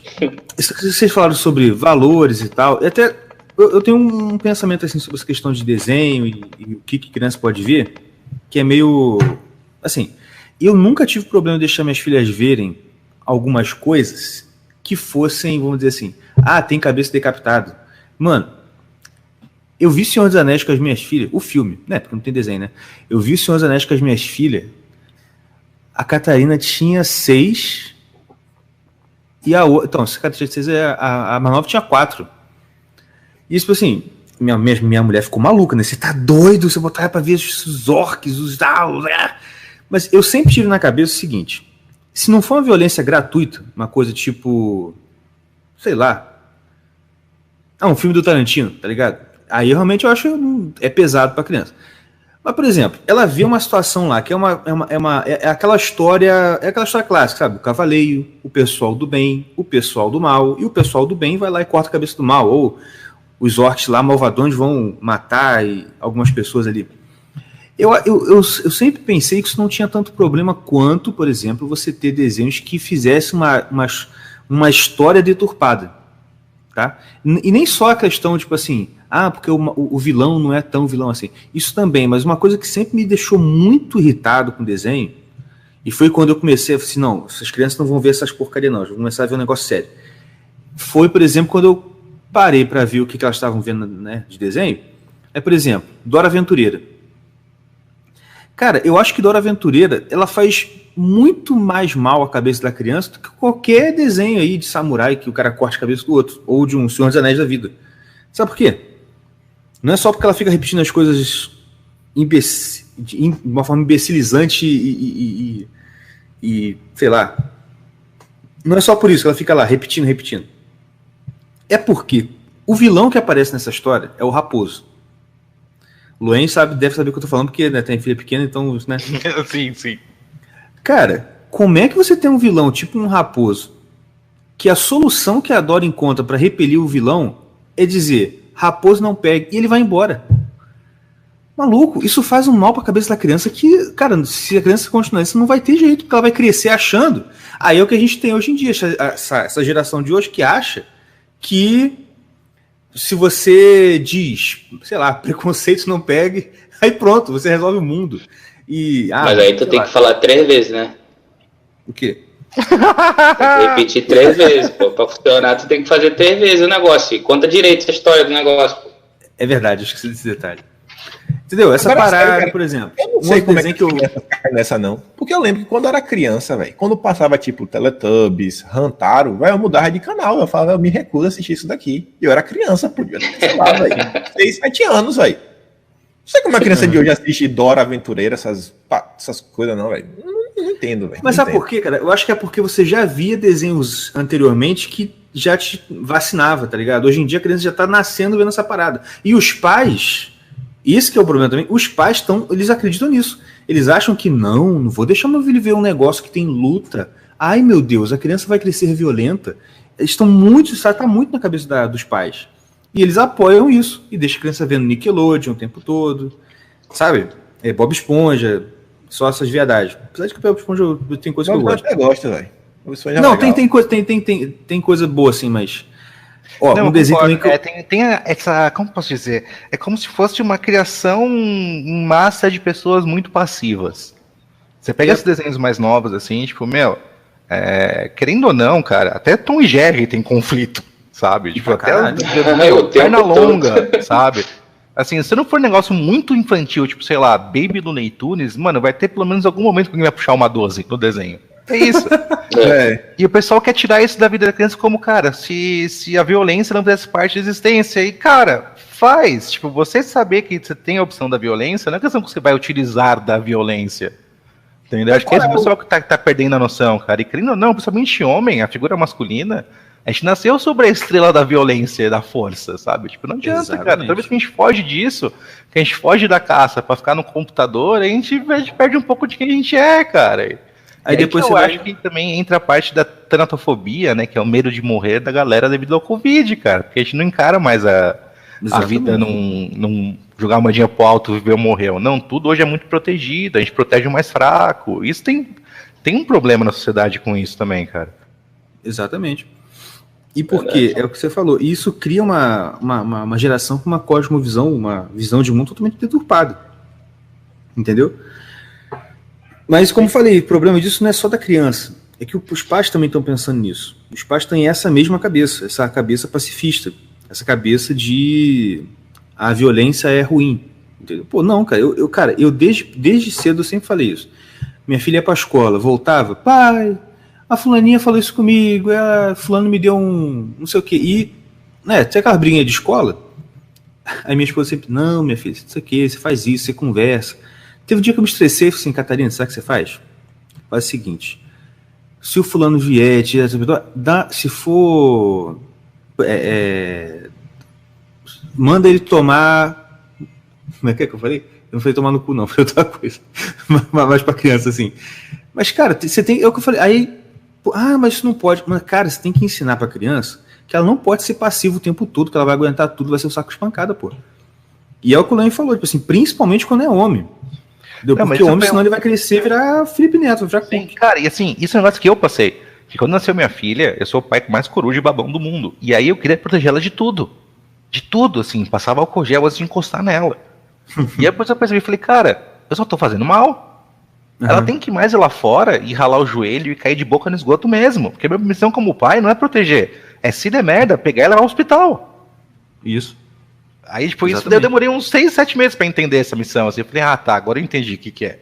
vocês falaram sobre valores e tal, e até eu tenho um pensamento assim sobre essa questão de desenho e o que criança pode ver, que é meio... Assim, eu nunca tive problema de deixar minhas filhas verem algumas coisas que fossem, vamos dizer assim, tem cabeça decapitada. Mano, eu vi Senhor dos Anéis com as minhas filhas, o filme, né, porque não tem desenho, né? Eu vi Senhor dos Anéis com as minhas filhas, a Catarina tinha 6 e a outra... Então, se a Catarina tinha 6, a mais nova tinha 4. E isso, assim, minha mulher ficou maluca, né? Você tá doido, você botar pra ver os orcs, Mas eu sempre tive na cabeça o seguinte, se não for uma violência gratuita, uma coisa tipo, sei lá, um filme do Tarantino, tá ligado? Aí realmente eu acho pesado pra criança. Mas, por exemplo, ela vê uma situação lá, que é aquela história clássica, sabe? O cavaleiro, o pessoal do bem, o pessoal do mal, e o pessoal do bem vai lá e corta a cabeça do mal, ou os orcs lá, malvadões, vão matar algumas pessoas ali. Eu sempre pensei que isso não tinha tanto problema quanto, por exemplo, você ter desenhos que fizessem uma história deturpada, tá? E nem só a questão, tipo assim, porque o vilão não é tão vilão assim. Isso também, mas uma coisa que sempre me deixou muito irritado com o desenho, e foi quando eu comecei a falar assim, não, essas crianças não vão ver essas porcarias não, vão começar a ver um negócio sério. Foi, por exemplo, quando eu parei para ver o que elas estavam vendo, né, de desenho, por exemplo, Dora Aventureira. Cara, eu acho que Dora Aventureira, ela faz muito mais mal à cabeça da criança do que qualquer desenho aí de samurai que o cara corta a cabeça do outro, ou de um Senhor dos Anéis da vida. Sabe por quê? Não é só porque ela fica repetindo as coisas de uma forma imbecilizante e sei lá. Não é só por isso que ela fica lá repetindo. É porque o vilão que aparece nessa história é o Raposo. Luen deve saber o que eu tô falando, porque, né, tem filha pequena, então, né? Sim. Cara, como é que você tem um vilão tipo um Raposo, que a solução que a Dora encontra pra repelir o vilão é dizer, Raposo não pega, e ele vai embora. Maluco, isso faz um mal pra cabeça da criança que, cara, se a criança continuar isso, não vai ter jeito, porque ela vai crescer achando. Aí é o que a gente tem hoje em dia, essa geração de hoje que acha que se você diz, sei lá, preconceito não pegue, aí pronto, você resolve o mundo. Mas aí tu tem que falar 3 vezes, né? O quê? Tem que repetir 3 vezes, pô. Pra funcionar, tu tem que fazer 3 vezes o negócio. E conta direito essa história do negócio, pô. É verdade, eu esqueci desse detalhe. Entendeu? Essa Agora, parada, sério, cara, por exemplo. Eu não sei como é que eu cai nessa, não. Porque eu lembro que quando eu era criança, velho, quando passava tipo Teletubbies, Hantaro, velho, eu mudava de canal. Eu falava, eu me recuso a assistir isso daqui. E eu era criança, podia ter, sei lá, velho, 6, 7 anos, velho. Não sei como a criança de hoje assiste Dora Aventureira, essas coisas, não, velho. Não entendo, velho. Mas sabe por quê, cara? Eu acho que é porque você já via desenhos anteriormente que já te vacinava, tá ligado? Hoje em dia a criança já tá nascendo vendo essa parada. E os pais, isso que é o problema também, os pais eles acreditam nisso. Eles acham que não vou deixar meu filho ver um negócio que tem luta. Ai, meu Deus, a criança vai crescer violenta. Eles estão muito, isso tá muito na cabeça dos pais. E eles apoiam isso. E deixam a criança vendo Nickelodeon o tempo todo. Sabe? Bob Esponja, só essas viadagens. Apesar de que o Bob Esponja tem coisa que eu gosto. Eu gosto, velho. Não, tem coisa boa assim, mas... Ó, não, um desenho também que eu... tem essa, como posso dizer? É como se fosse uma criação em massa de pessoas muito passivas. Você pega esses desenhos mais novos, assim, tipo, querendo ou não, cara, até Tom e Jerry tem conflito, sabe? Tipo, até perna longa, sabe? Assim, se não for um negócio muito infantil, tipo, sei lá, Baby Looney Tunes, mano, vai ter pelo menos algum momento que alguém vai puxar uma 12 no desenho. É isso. E o pessoal quer tirar isso da vida da criança como, cara, se a violência não fizesse parte da existência. E, cara, faz. Tipo, você saber que você tem a opção da violência, não é questão que você vai utilizar da violência. Entendeu? Acho que esse pessoal que tá perdendo a noção, cara. E querendo ou não, principalmente homem, a figura masculina, a gente nasceu sobre a estrela da violência e da força, sabe? Tipo, não adianta, exatamente, cara. Toda vez que a gente foge disso, que a gente foge da caça pra ficar no computador, a gente perde um pouco de quem a gente é, cara. Aí depois eu acho que também entra a parte da tanatofobia, né? Que é o medo de morrer da galera devido ao Covid, cara. Porque a gente não encara mais a vida num jogar uma moedinha pro alto, viver ou morreu. Não, tudo hoje é muito protegido, a gente protege o mais fraco. Isso tem um problema na sociedade com isso também, cara. Exatamente. E por quê? É o que você falou. E isso cria uma geração com uma cosmovisão, uma visão de mundo totalmente deturpada. Entendeu? Mas, como falei, o problema disso não é só da criança. É que os pais também estão pensando nisso. Os pais têm essa mesma cabeça, essa cabeça pacifista. Essa cabeça de a violência é ruim. Entendeu? Pô, não, cara. Eu desde cedo eu sempre falei isso. Minha filha ia pra escola, voltava. Pai, a fulaninha falou isso comigo. A fulano me deu um não sei o quê. E, né, tem aquela briguinha de escola. Aí minha esposa sempre, não, minha filha, isso aqui, você faz isso, você conversa. Teve um dia que eu me estressei e falei assim, Catarina, sabe o que você faz? Faz o seguinte, se o fulano vier, se for, manda ele tomar, como é que eu falei? Eu não falei tomar no cu não, foi outra coisa, mais pra criança assim. Mas cara, você tem, é o que eu falei, aí, mas isso não pode, mas cara, você tem que ensinar pra criança que ela não pode ser passiva o tempo todo, que ela vai aguentar tudo, vai ser o saco espancada, pô. E é o que o Lane falou, tipo assim, principalmente quando é homem. Porque o homem, senão ele vai crescer e virar Felipe Neto, vai virar Sim, cara, e assim, isso é um negócio que eu passei. Que quando nasceu minha filha, eu sou o pai com mais coruja e babão do mundo. E aí eu queria proteger ela de tudo. De tudo, assim, passava álcool gel antes de encostar nela. E aí depois eu percebi, falei, cara, eu só tô fazendo mal. Ela tem que ir mais ir lá fora e ralar o joelho e cair de boca no esgoto mesmo. Porque a minha missão como pai não é proteger. É se der merda, pegar e levar ao hospital. Isso. Aí, tipo, isso eu demorei uns 6, 7 meses pra entender essa missão. Assim, eu falei, tá, agora eu entendi o que é.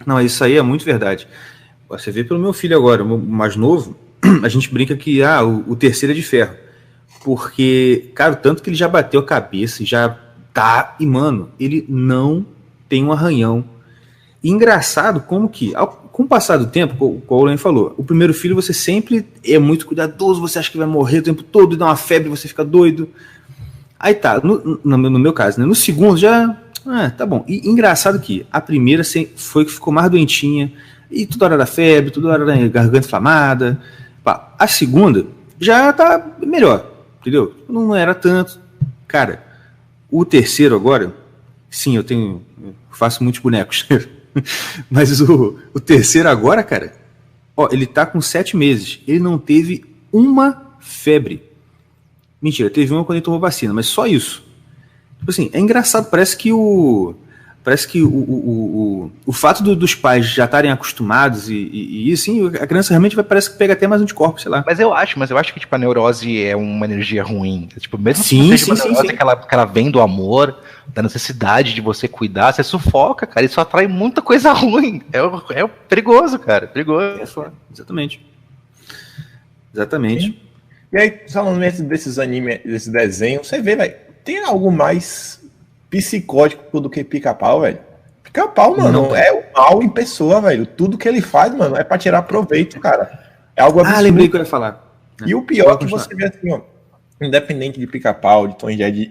Não, isso aí é muito verdade. Você vê pelo meu filho agora, o mais novo, a gente brinca que o terceiro é de ferro. Porque, cara, o tanto que ele já bateu a cabeça, já tá, e, mano, ele não tem um arranhão. E engraçado como que, com o passar do tempo, como o Lauren falou, o primeiro filho você sempre é muito cuidadoso, você acha que vai morrer o tempo todo, e dá uma febre, você fica doido. Aí tá, no meu caso, né? No segundo já, tá bom. E engraçado que a primeira foi que ficou mais doentinha, e toda hora da febre, toda hora da garganta inflamada. A segunda já tá melhor, entendeu? Não era tanto. Cara, o terceiro agora, sim, eu faço muitos bonecos. Mas o terceiro agora, cara, ele tá com 7 meses. Ele não teve uma febre. Mentira, teve uma quando ele tomou vacina, mas só isso. Tipo assim, é engraçado, parece que o fato dos pais já estarem acostumados e assim, a criança realmente parece que pega até mais anticorpos, sei lá. Mas eu acho que tipo, a neurose é uma energia ruim. Tipo, mesmo sim, que seja uma neurose que ela vem do amor, da necessidade de você cuidar, você sufoca, cara. Isso atrai muita coisa ruim. É perigoso, cara. Perigoso. Exatamente. Sim. E aí, falando desses animes, desse desenho, você vê, velho, tem algo mais psicótico do que Pica-Pau, velho? Pica-Pau, mano, é o mal em pessoa, velho. Tudo que ele faz, mano, é pra tirar proveito, cara. É algo absurdo. Lembrei que eu ia falar. E o pior é que você vê assim, independente de Pica-Pau, de Tom e Jerry,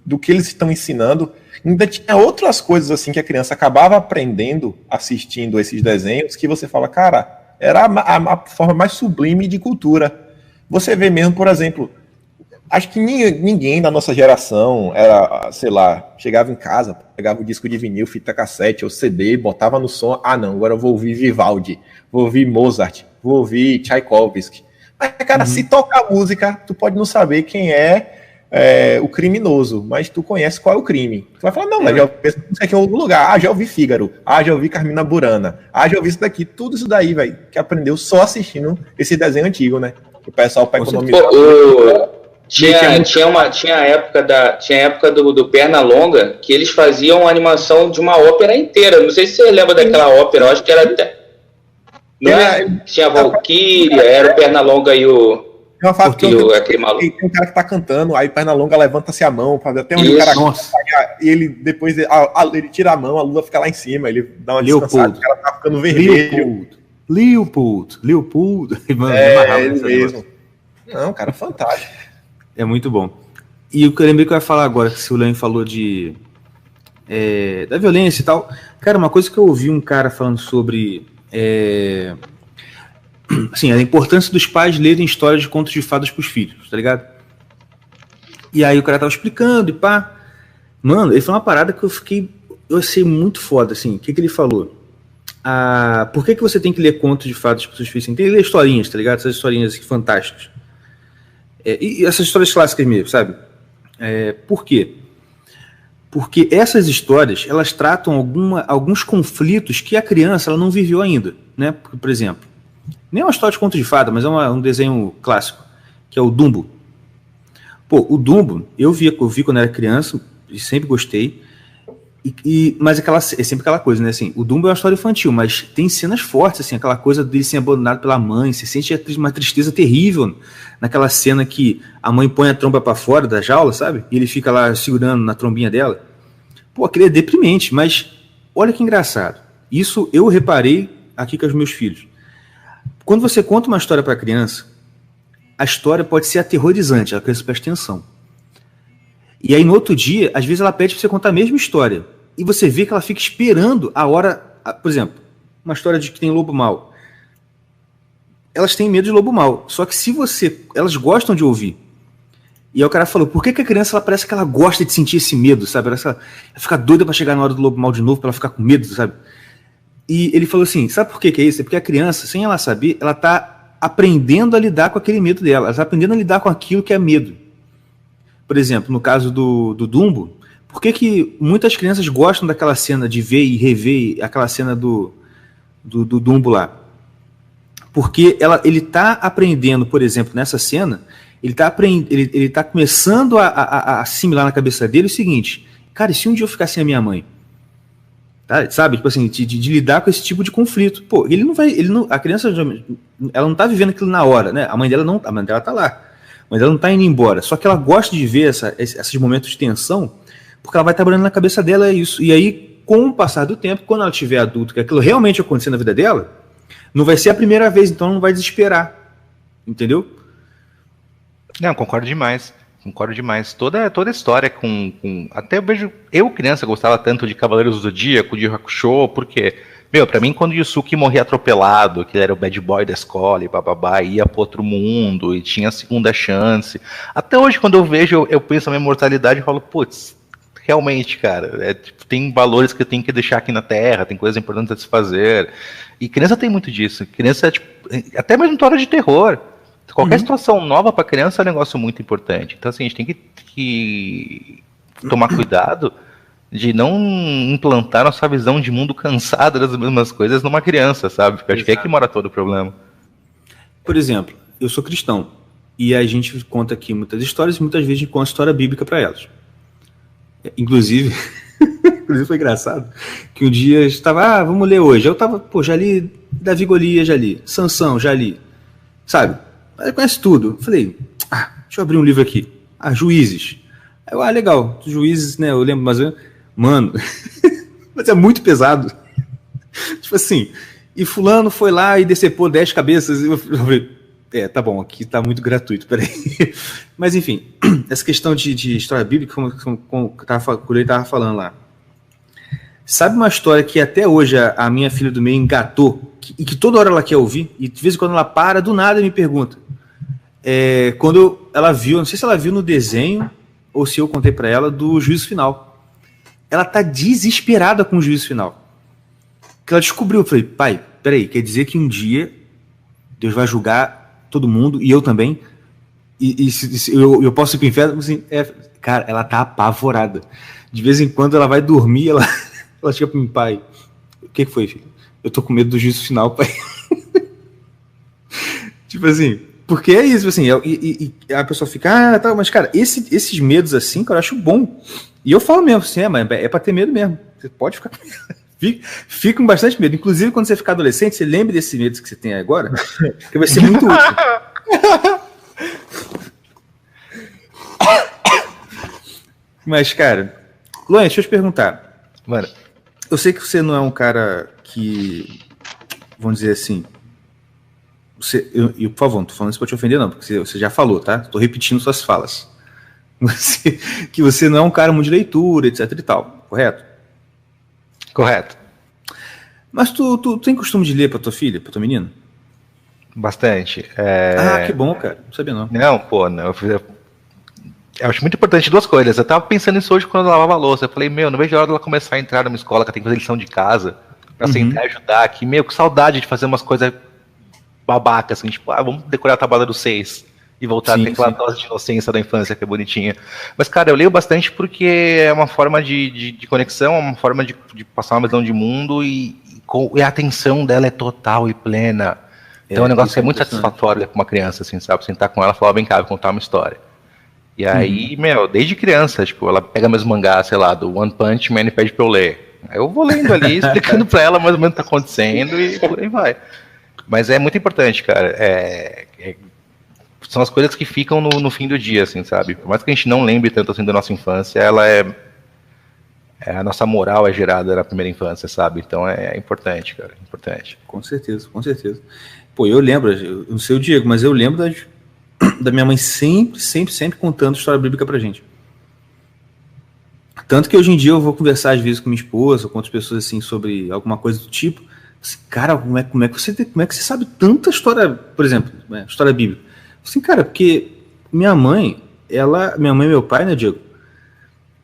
do que eles estão ensinando, ainda tinha outras coisas assim que a criança acabava aprendendo assistindo esses desenhos, que você fala, cara, era a forma mais sublime de cultura. Você vê mesmo, por exemplo, acho que ninguém da nossa geração era, sei lá, chegava em casa, pegava o disco de vinil, fita cassete ou CD, botava no som, não, agora eu vou ouvir Vivaldi, vou ouvir Mozart, vou ouvir Tchaikovsky. Mas, cara, se toca música, tu pode não saber quem é o criminoso, mas tu conhece qual é o crime. Tu vai falar, não, mas já ouvi essa música aqui em algum lugar. Já ouvi Fígaro. Já ouvi Carmina Burana. Já ouvi isso daqui. Tudo isso daí, velho, que aprendeu só assistindo esse desenho antigo, né? O pessoal para economizar. Tinha a época do Pernalonga que eles faziam a animação de uma ópera inteira. Não sei se você lembra daquela ópera, eu acho que era até. Tinha a Valkyria, era o Pernalonga e o. Tem uma fase aquele maluco. Tem um cara que tá cantando, aí Pernalonga levanta-se a mão, até onde o cara e ele depois ele tira a mão, a lua fica lá em cima, ele dá uma descansada, o cara tá ficando vermelho. Leopold. Mano, ele mesmo. Não, cara, fantástico. É muito bom. E o que eu lembrei que eu ia falar agora, que o Leon falou da violência e tal. Cara, uma coisa que eu ouvi um cara falando sobre assim, a importância dos pais lerem histórias de contos de fadas pros filhos, tá ligado? E aí o cara tava explicando e pá. Mano, ele falou uma parada que eu achei muito foda, assim. O que ele falou? Por que você tem que ler contos de fadas para os seus filhos? Tem que ler historinhas, tá ligado? Essas historinhas assim, fantásticas. E essas histórias clássicas mesmo, sabe? Por quê? Porque essas histórias, elas tratam alguns conflitos que a criança ela não viveu ainda, né? Por exemplo, nem é uma história de conto de fada, mas é um desenho clássico, que é o Dumbo. Pô, o Dumbo, eu vi quando era criança, e sempre gostei. Mas é sempre aquela coisa, né? Assim, o Dumbo é uma história infantil, mas tem cenas fortes, assim, aquela coisa dele ser abandonado pela mãe, você sente uma tristeza terrível naquela cena que a mãe põe a tromba pra fora da jaula, sabe? E ele fica lá segurando na trombinha dela. Pô, aquilo é deprimente, mas olha que engraçado. Isso eu reparei aqui com os meus filhos. Quando você conta uma história pra criança, a história pode ser aterrorizante, a criança presta atenção. E aí no outro dia, às vezes ela pede pra você contar a mesma história. E você vê que ela fica esperando a hora... Por exemplo, uma história de que tem lobo mau. Elas têm medo de lobo mau. Só que elas gostam de ouvir. E aí o cara falou, por que a criança ela parece que ela gosta de sentir esse medo, sabe? Ela fica doida pra chegar na hora do lobo mau de novo, pra ela ficar com medo, sabe? E ele falou assim, sabe por que é isso? É porque a criança, sem ela saber, ela tá aprendendo a lidar com aquele medo dela. Ela tá aprendendo a lidar com aquilo que é medo. Por exemplo, no caso do Dumbo, por que muitas crianças gostam daquela cena de ver e rever aquela cena do Dumbo lá? Porque ele está aprendendo, por exemplo, nessa cena, ele tá começando a assimilar na cabeça dele o seguinte, cara, e se um dia eu ficar sem a minha mãe? Tá? Sabe, tipo assim, de lidar com esse tipo de conflito. Pô, a criança, ela não tá vivendo aquilo na hora, né? A mãe dela tá lá. A mãe dela não tá indo embora. Só que ela gosta de ver esses momentos de tensão, porque ela vai trabalhando na cabeça dela isso. E aí, com o passar do tempo, quando ela tiver adulto, que aquilo realmente acontecer na vida dela, não vai ser a primeira vez, então ela não vai desesperar. Entendeu? Não, concordo demais. Toda a história até eu vejo. Eu, criança, gostava tanto de Cavaleiros do Zodíaco, de Hakusho, porque, pra mim, quando o Yusuke morria atropelado, que ele era o bad boy da escola e bababá, ia pro outro mundo e tinha a segunda chance. Até hoje, quando eu vejo, eu penso na minha mortalidade e falo, putz, realmente, cara, tem valores que eu tenho que deixar aqui na Terra, tem coisas importantes a se fazer. E criança tem muito disso. Criança, até mesmo história de terror. Qualquer situação nova para criança é um negócio muito importante. Então, assim, a gente tem que tomar cuidado de não implantar nossa visão de mundo cansada das mesmas coisas numa criança, sabe? Porque acho que é que mora todo o problema. Por exemplo, eu sou cristão e a gente conta aqui muitas histórias e muitas vezes a gente conta história bíblica para elas. Inclusive foi engraçado que um dia eu estava, vamos ler hoje. Eu estava, já li Davi Golias, já li Sansão, já li, sabe? Ele conhece tudo. Eu falei, deixa eu abrir um livro aqui. Juízes. Aí eu, legal, Juízes, né? Eu lembro, mas mano, mas é muito pesado. Tipo assim, e fulano foi lá e decepou 10 cabeças. Eu falei, tá bom, aqui tá muito gratuito, peraí. Mas enfim, essa questão de história bíblica, como ele tava falando lá. Sabe uma história que até hoje a minha filha do meio engatou, e que toda hora ela quer ouvir, e de vez em quando ela para, do nada me pergunta. Quando ela viu, não sei se ela viu no desenho, ou se eu contei para ela, do Juízo Final. Ela tá desesperada com o Juízo Final. Que ela descobriu, eu falei, pai, peraí, quer dizer que um dia Deus vai julgar todo mundo, e eu também, e eu posso ir pro inferno? Assim, cara, ela tá apavorada. De vez em quando ela vai dormir, ela chega para mim, pai, o que foi, filho? Eu tô com medo do Juízo Final, pai. Tipo assim, porque é isso, assim, e a pessoa fica, tá, mas cara, esses medos assim, cara, eu acho bom. E eu falo mesmo, assim, mas é pra ter medo mesmo. Você pode ficar fica com bastante medo. Inclusive, quando você ficar adolescente, você lembre desses medos que você tem agora, que vai ser muito útil. Mas, cara, Luan, deixa eu te perguntar. Mano, eu sei que você não é um cara que, vamos dizer assim, por favor, não tô falando isso pra te ofender não, porque você já falou, tá? Tô repetindo suas falas. Que você não é um cara muito de leitura, etc e tal, correto? Correto. Mas tu tem costume de ler pra tua filha, pra tua menina? Bastante. Que bom, cara, não sabia não. Não, pô, não, eu acho muito importante duas coisas. Eu tava pensando nisso hoje quando eu lavava a louça. Eu falei, não vejo a hora dela começar a entrar numa escola que tem que fazer lição de casa, pra sentar e ajudar aqui. Que saudade de fazer umas coisas babacas, assim, tipo, vamos decorar a tabela do 6 e voltar a ter aquela dose de inocência da infância que é bonitinha. Mas, cara, eu leio bastante porque é uma forma de conexão, é uma forma de passar uma visão de mundo e a atenção dela é total e plena. Então é um negócio que é muito satisfatório com uma criança, assim, sabe? Sentar com ela e falar, vem cá, vou contar uma história. E aí, desde criança, tipo, ela pega meus mangás, sei lá, do One Punch Man e pede pra eu ler. Aí eu vou lendo ali, explicando pra ela mais ou menos o que tá acontecendo e por aí vai. Mas é muito importante, cara. São as coisas que ficam no fim do dia, assim, sabe? Por mais que a gente não lembre tanto assim da nossa infância, ela a nossa moral é gerada na primeira infância, sabe? Então é importante, cara, importante. Com certeza, com certeza. Pô, eu lembro, eu não sei o Diego, mas eu lembro da minha mãe sempre contando história bíblica pra gente. Tanto que hoje em dia eu vou conversar às vezes com minha esposa, com outras pessoas assim, sobre alguma coisa do tipo. Assim, cara, como é que você sabe tanta história, por exemplo, história bíblica? Assim, cara, porque minha mãe e meu pai, né, Diego?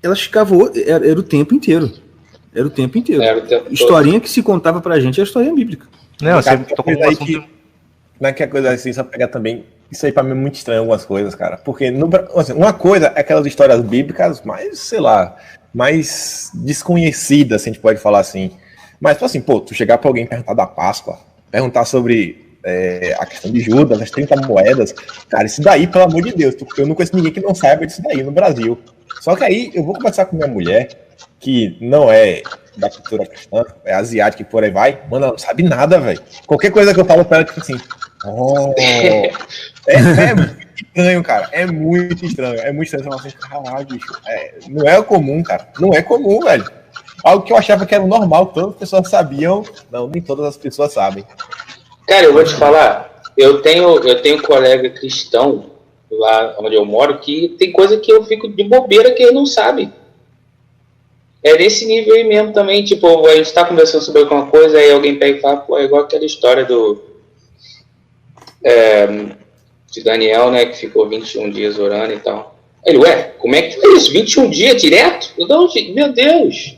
Elas ficavam, era o tempo inteiro. Era o tempo inteiro. Historinha que se contava pra gente é a história bíblica. Não, você tocou um assunto. Não é que a coisa assim, só pegar também. Isso aí pra mim é muito estranho, algumas coisas, cara. Porque assim, uma coisa é aquelas histórias bíblicas mais, sei lá, mais desconhecidas, se a gente pode falar assim. Mas, assim, tu chegar pra alguém e perguntar da Páscoa, perguntar sobre a questão de Judas, as 30 moedas. Cara, isso daí, pelo amor de Deus, eu não conheço ninguém que não saiba disso daí no Brasil. Só que aí eu vou conversar com minha mulher, que não é da cultura cristã, é asiática e por aí vai, mano, ela não sabe nada, velho. Qualquer coisa que eu falo pra ela, tipo assim, é muito estranho, cara, é muito estranho. Você fala assim, caralho, bicho, não é comum, cara, não é comum, velho. Algo que eu achava que era normal, todas as pessoas sabiam, não, nem todas as pessoas sabem. Cara, eu vou te falar, eu tenho colega cristão lá onde eu moro que tem coisa que eu fico de bobeira que ele não sabe. É nesse nível aí mesmo também, tipo, a gente tá conversando sobre alguma coisa, aí alguém pega e fala, pô, é igual aquela história de Daniel, né, que ficou 21 dias orando e tal. Ele, como é que foi isso? 21 dias direto? Não, meu Deus!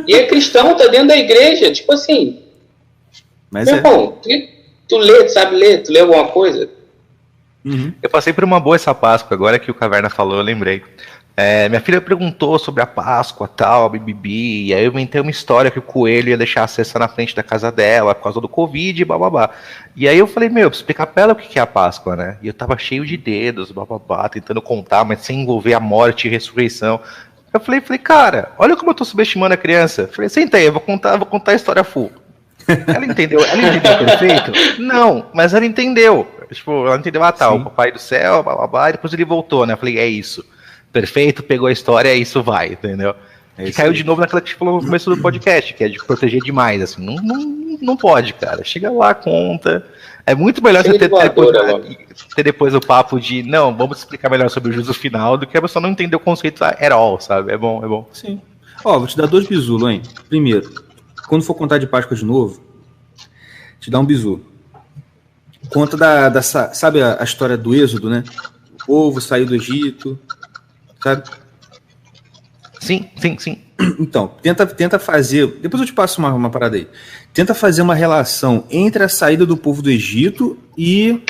E é cristão, tá dentro da igreja, tipo assim. Mas meu irmão, tu sabe ler? Tu lê alguma coisa? Uhum. Eu passei por uma boa essa Páscoa, agora que o Caverna falou, eu lembrei. Minha filha perguntou sobre a Páscoa, tal, bibibi, e aí eu inventei uma história que o coelho ia deixar a cesta na frente da casa dela por causa do Covid, bababá. E aí eu falei, preciso explicar pra ela o que é a Páscoa, né? E eu tava cheio de dedos, bababá, tentando contar, mas sem envolver a morte e ressurreição. Eu falei, cara, olha como eu tô subestimando a criança. Eu falei, senta aí, eu vou contar a história full. Ela entendeu perfeito? Não, mas ela entendeu. Tipo, ela entendeu, o papai do céu, bababá, e depois ele voltou, né? Eu falei, é isso. Perfeito, pegou a história, isso vai, entendeu? E caiu de novo naquela que a gente falou no começo do podcast, que é de proteger demais, assim, não pode, cara, chega lá, conta, é muito melhor você ter depois o papo de, não, vamos explicar melhor sobre o juízo final, do que a pessoa não entender o conceito at all, sabe, é bom. Sim. Vou te dar 2 bisus, hein? Primeiro, quando for contar de Páscoa de novo, te dá um bisu. Conta sabe a história do Êxodo, né? O povo saiu do Egito, sabe? Sim. Então, tenta fazer... Depois eu te passo uma parada aí. Tenta fazer uma relação entre a saída do povo do Egito e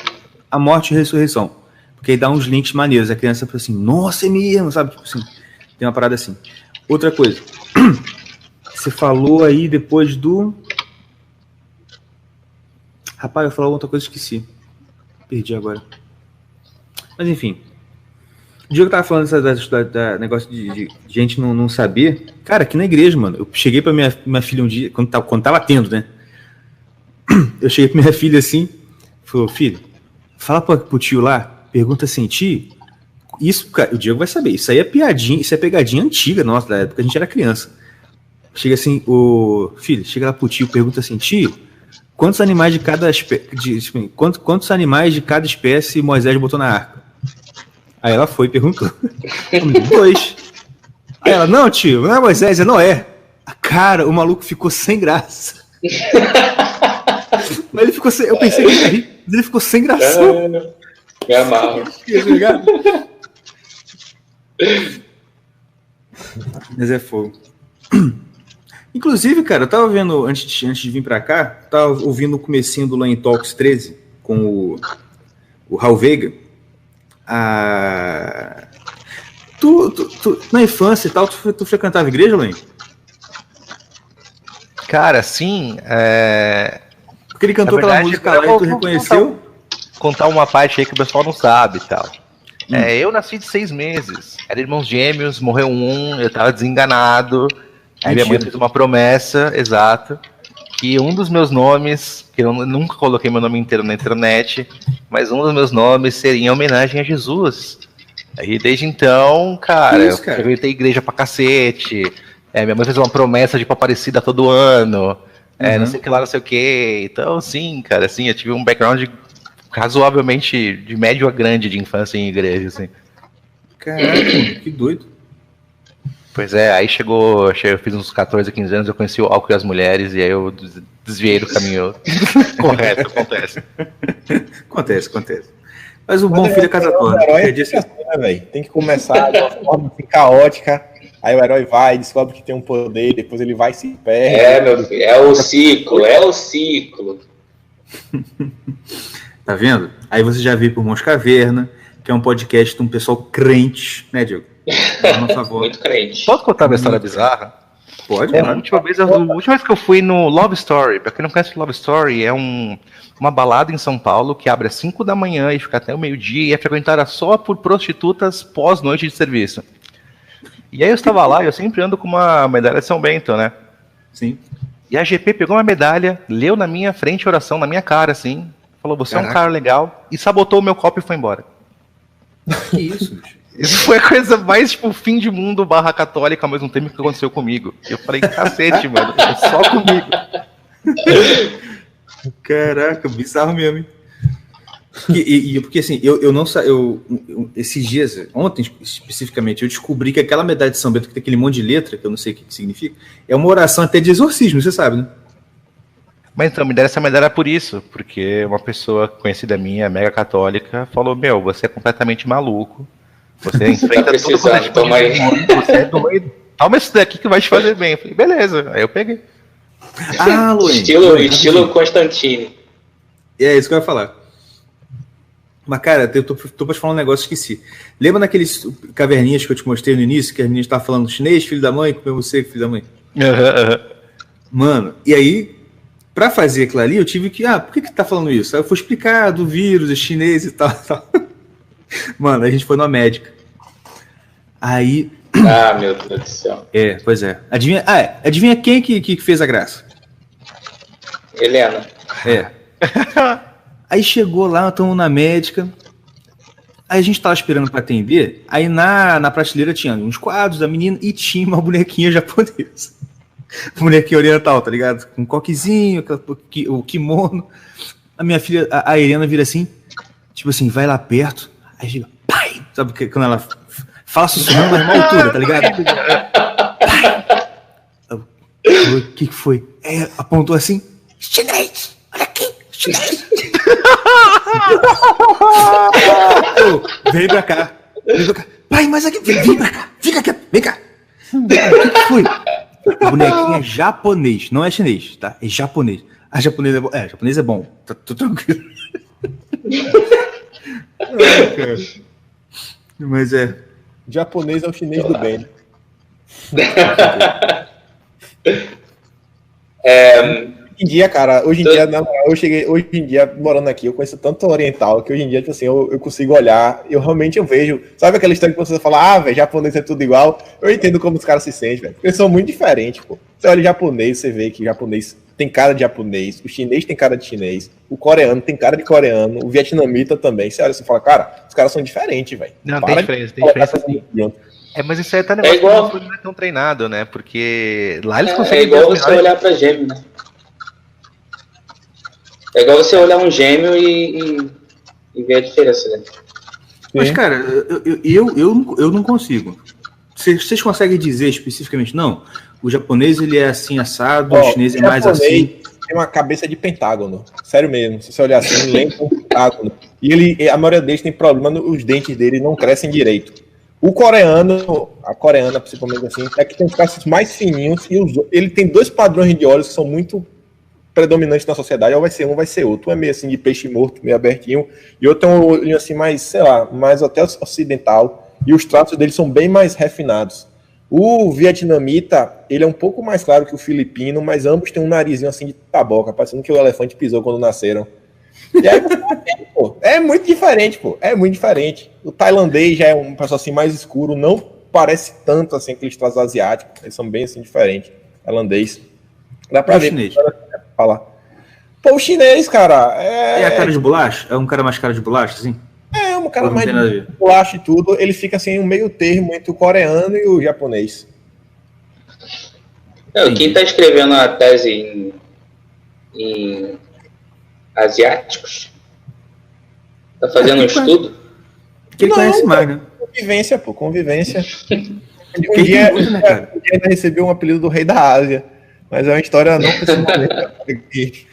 a morte e a ressurreição. Porque aí dá uns links maneiros. A criança fala assim, nossa, é mesmo, sabe? Tipo assim, tem uma parada assim. Outra coisa. Você falou aí depois do... Rapaz, eu falei outra coisa e esqueci. Perdi agora. Mas enfim... O Diego tava falando da negócio de gente não saber. Cara, aqui na igreja, mano, eu cheguei pra minha filha um dia, quando tava tendo, né? Eu cheguei pra minha filha assim, falou, filho, fala pro tio lá, pergunta assim, tio, isso, cara, o Diego vai saber, isso aí é piadinha, isso é pegadinha antiga nossa, da época a gente era criança. Chega assim, filho, chega lá pro tio, pergunta assim, tio, quantos animais de cada quantos animais de cada espécie Moisés botou na arca? Aí ela foi e perguntou. 2. Aí ela, não, tio, não é Moisés, é Noé. Cara, o maluco ficou sem graça. Mas ele ficou sem... Eu pensei que ia rir, mas ele ficou sem graça. Me amarro. Mas é fogo. Inclusive, cara, eu tava vendo, antes de vir pra cá, tava ouvindo o comecinho do Line Talks 13 com o Raul Veiga. Tu na infância e tal, tu frequentava a igreja, Len? Cara, sim. Porque ele cantou aquela música lá e tu reconheceu? Contar uma parte aí que o pessoal não sabe e tal. Eu nasci de 6 meses. Era irmãos gêmeos, morreu um, eu tava desenganado. Aí minha mãe fez uma promessa, exato, que um dos meus nomes, que eu nunca coloquei meu nome inteiro na internet, mas um dos meus nomes seria em homenagem a Jesus. Aí desde então, cara, eu frequentei igreja pra cacete. Minha mãe fez uma promessa de ir pra Aparecida todo ano. Não sei o que lá, não sei o que. Então, sim, cara, assim, eu tive um background razoavelmente de médio a grande de infância em igreja, assim. Caraca, que doido. Pois é, aí chegou, eu fiz uns 14, 15 anos, eu conheci o álcool e as mulheres, e aí eu desviei do caminho correto, Acontece. Mas o bom filho é casa toda. Tem que começar de uma forma assim, caótica, aí o herói vai, descobre que tem um poder, depois ele vai e se perde. Meu filho, é o ciclo. Tá vendo? Aí você já veio por Mãos Caverna, que é um podcast de um pessoal crente, né, Diego? Muito crente. Posso contar uma história bizarra? Pode, A última vez que eu fui no Love Story, pra quem não conhece o Love Story, é uma balada em São Paulo que abre às 5 da manhã e fica até o meio-dia e é frequentada só por prostitutas pós-noite de serviço. E aí eu estava lá e eu sempre ando com uma medalha de São Bento, né? Sim. E a GP pegou uma medalha, leu na minha frente a oração, na minha cara, assim, falou, você é um cara legal, e sabotou o meu copo e foi embora. Que isso, bicho? Isso foi a coisa mais, tipo, fim de mundo / católica ao mesmo tempo que aconteceu comigo. Eu falei, cacete, mano, é só comigo. Caraca, bizarro mesmo, hein? Porque assim, esses dias, ontem especificamente, eu descobri que aquela medalha de São Bento, que tem aquele monte de letra, que eu não sei o que significa, é uma oração até de exorcismo, você sabe, né? Mas então, me deram essa medalha por isso, porque uma pessoa conhecida minha, mega católica, falou, você é completamente maluco, você enfrenta tudo quanto é tipo de demônio, você é doido, toma isso daqui que vai te fazer bem. Eu falei, beleza, aí eu peguei. Luiz, estilo Constantine. É isso que eu ia falar. Mas, cara, eu tô pra te falar um negócio, esqueci. Lembra naqueles caverninhas que eu te mostrei no início, que a menina tava falando chinês, filho da mãe, comeu você, filho da mãe? Mano, e aí, pra fazer aquilo ali, eu tive que... por que tá falando isso? Aí eu fui explicar do vírus, chinês e tal. Mano, a gente foi numa médica. Aí... meu Deus do céu. Pois é. Adivinha quem que fez a graça? Helena. Aí chegou lá, estamos na médica. Aí a gente tava esperando pra atender. Aí na prateleira tinha uns quadros da menina e tinha uma bonequinha japonesa. Bonequinha oriental, tá ligado? Com um coquezinho, o kimono. A minha filha, a Helena, vira assim, tipo assim, vai lá perto. Aí chega, pai! Sabe quando ela fala sussurrando, mas uma altura, tá ligado? Pai! O que foi? Apontou assim, chinês! Olha aqui, chinês! Vem pra cá. Pai, mas aqui, vem pra cá. Fica aqui, vem cá. O que foi? A bonequinha é japonês, não é chinês, tá? É japonês. A japonesa é bom. Japonês é bom. Tá tranquilo. Mas Japonês é o chinês do bem. Hoje em dia, cara, hoje em dia, morando aqui, eu conheço tanto oriental que hoje em dia, tipo assim, eu consigo olhar, eu vejo, sabe aquela história que você fala, velho, japonês é tudo igual? Eu entendo como os caras se sentem, velho, porque eles são muito diferentes, pô. Você olha japonês, você vê que japonês tem cara de japonês, o chinês tem cara de chinês, o coreano tem cara de coreano, o vietnamita também. Você olha e fala, cara, os caras são diferentes, velho. Não, tem diferença sim. Mas isso aí tá negócio que não é tão treinado, né? Porque lá eles conseguem... É igual você olhar pra gêmeo, né? É igual você olhar um gêmeo e ver a diferença, né? Mas, cara, eu não consigo. Vocês conseguem dizer especificamente, não, o japonês ele é assim assado, o chinês é mais assim. Tem uma cabeça de pentágono, sério mesmo. Se você olhar assim, lembra um pentágono. E a maioria deles tem problema, os dentes dele não crescem direito. O coreano, a coreana principalmente assim, é que tem os traços mais fininhos e ele tem dois padrões de olhos que são muito predominantes na sociedade, ou vai ser um, vai ser outro. Um é meio assim de peixe morto, meio abertinho, e outro é um olhinho assim mais, sei lá, mais até ocidental, e os traços dele são bem mais refinados. O vietnamita, ele é um pouco mais claro que o filipino, mas ambos têm um narizinho assim de taboca, parecendo que o elefante pisou quando nasceram. E aí você pô, é muito diferente, pô, é muito diferente. O tailandês já é um pessoal assim mais escuro, não parece tanto assim aqueles traços asiáticos, eles são bem assim diferentes. Tailandês. Dá pra ver. Chinês. Falar. Pô, o chinês, cara, é a cara de bolacha? É um cara mais cara de bolacha, assim? É, um cara mais de bolacha e tudo. Ele fica assim, um meio termo entre o coreano e o japonês. Não, quem tá escrevendo a tese em asiáticos? Tá fazendo um estudo? Quem conhece mais, né? Convivência, pô, convivência. Um dia ainda recebeu um apelido do rei da Ásia. Mas é uma história não pessoalmente.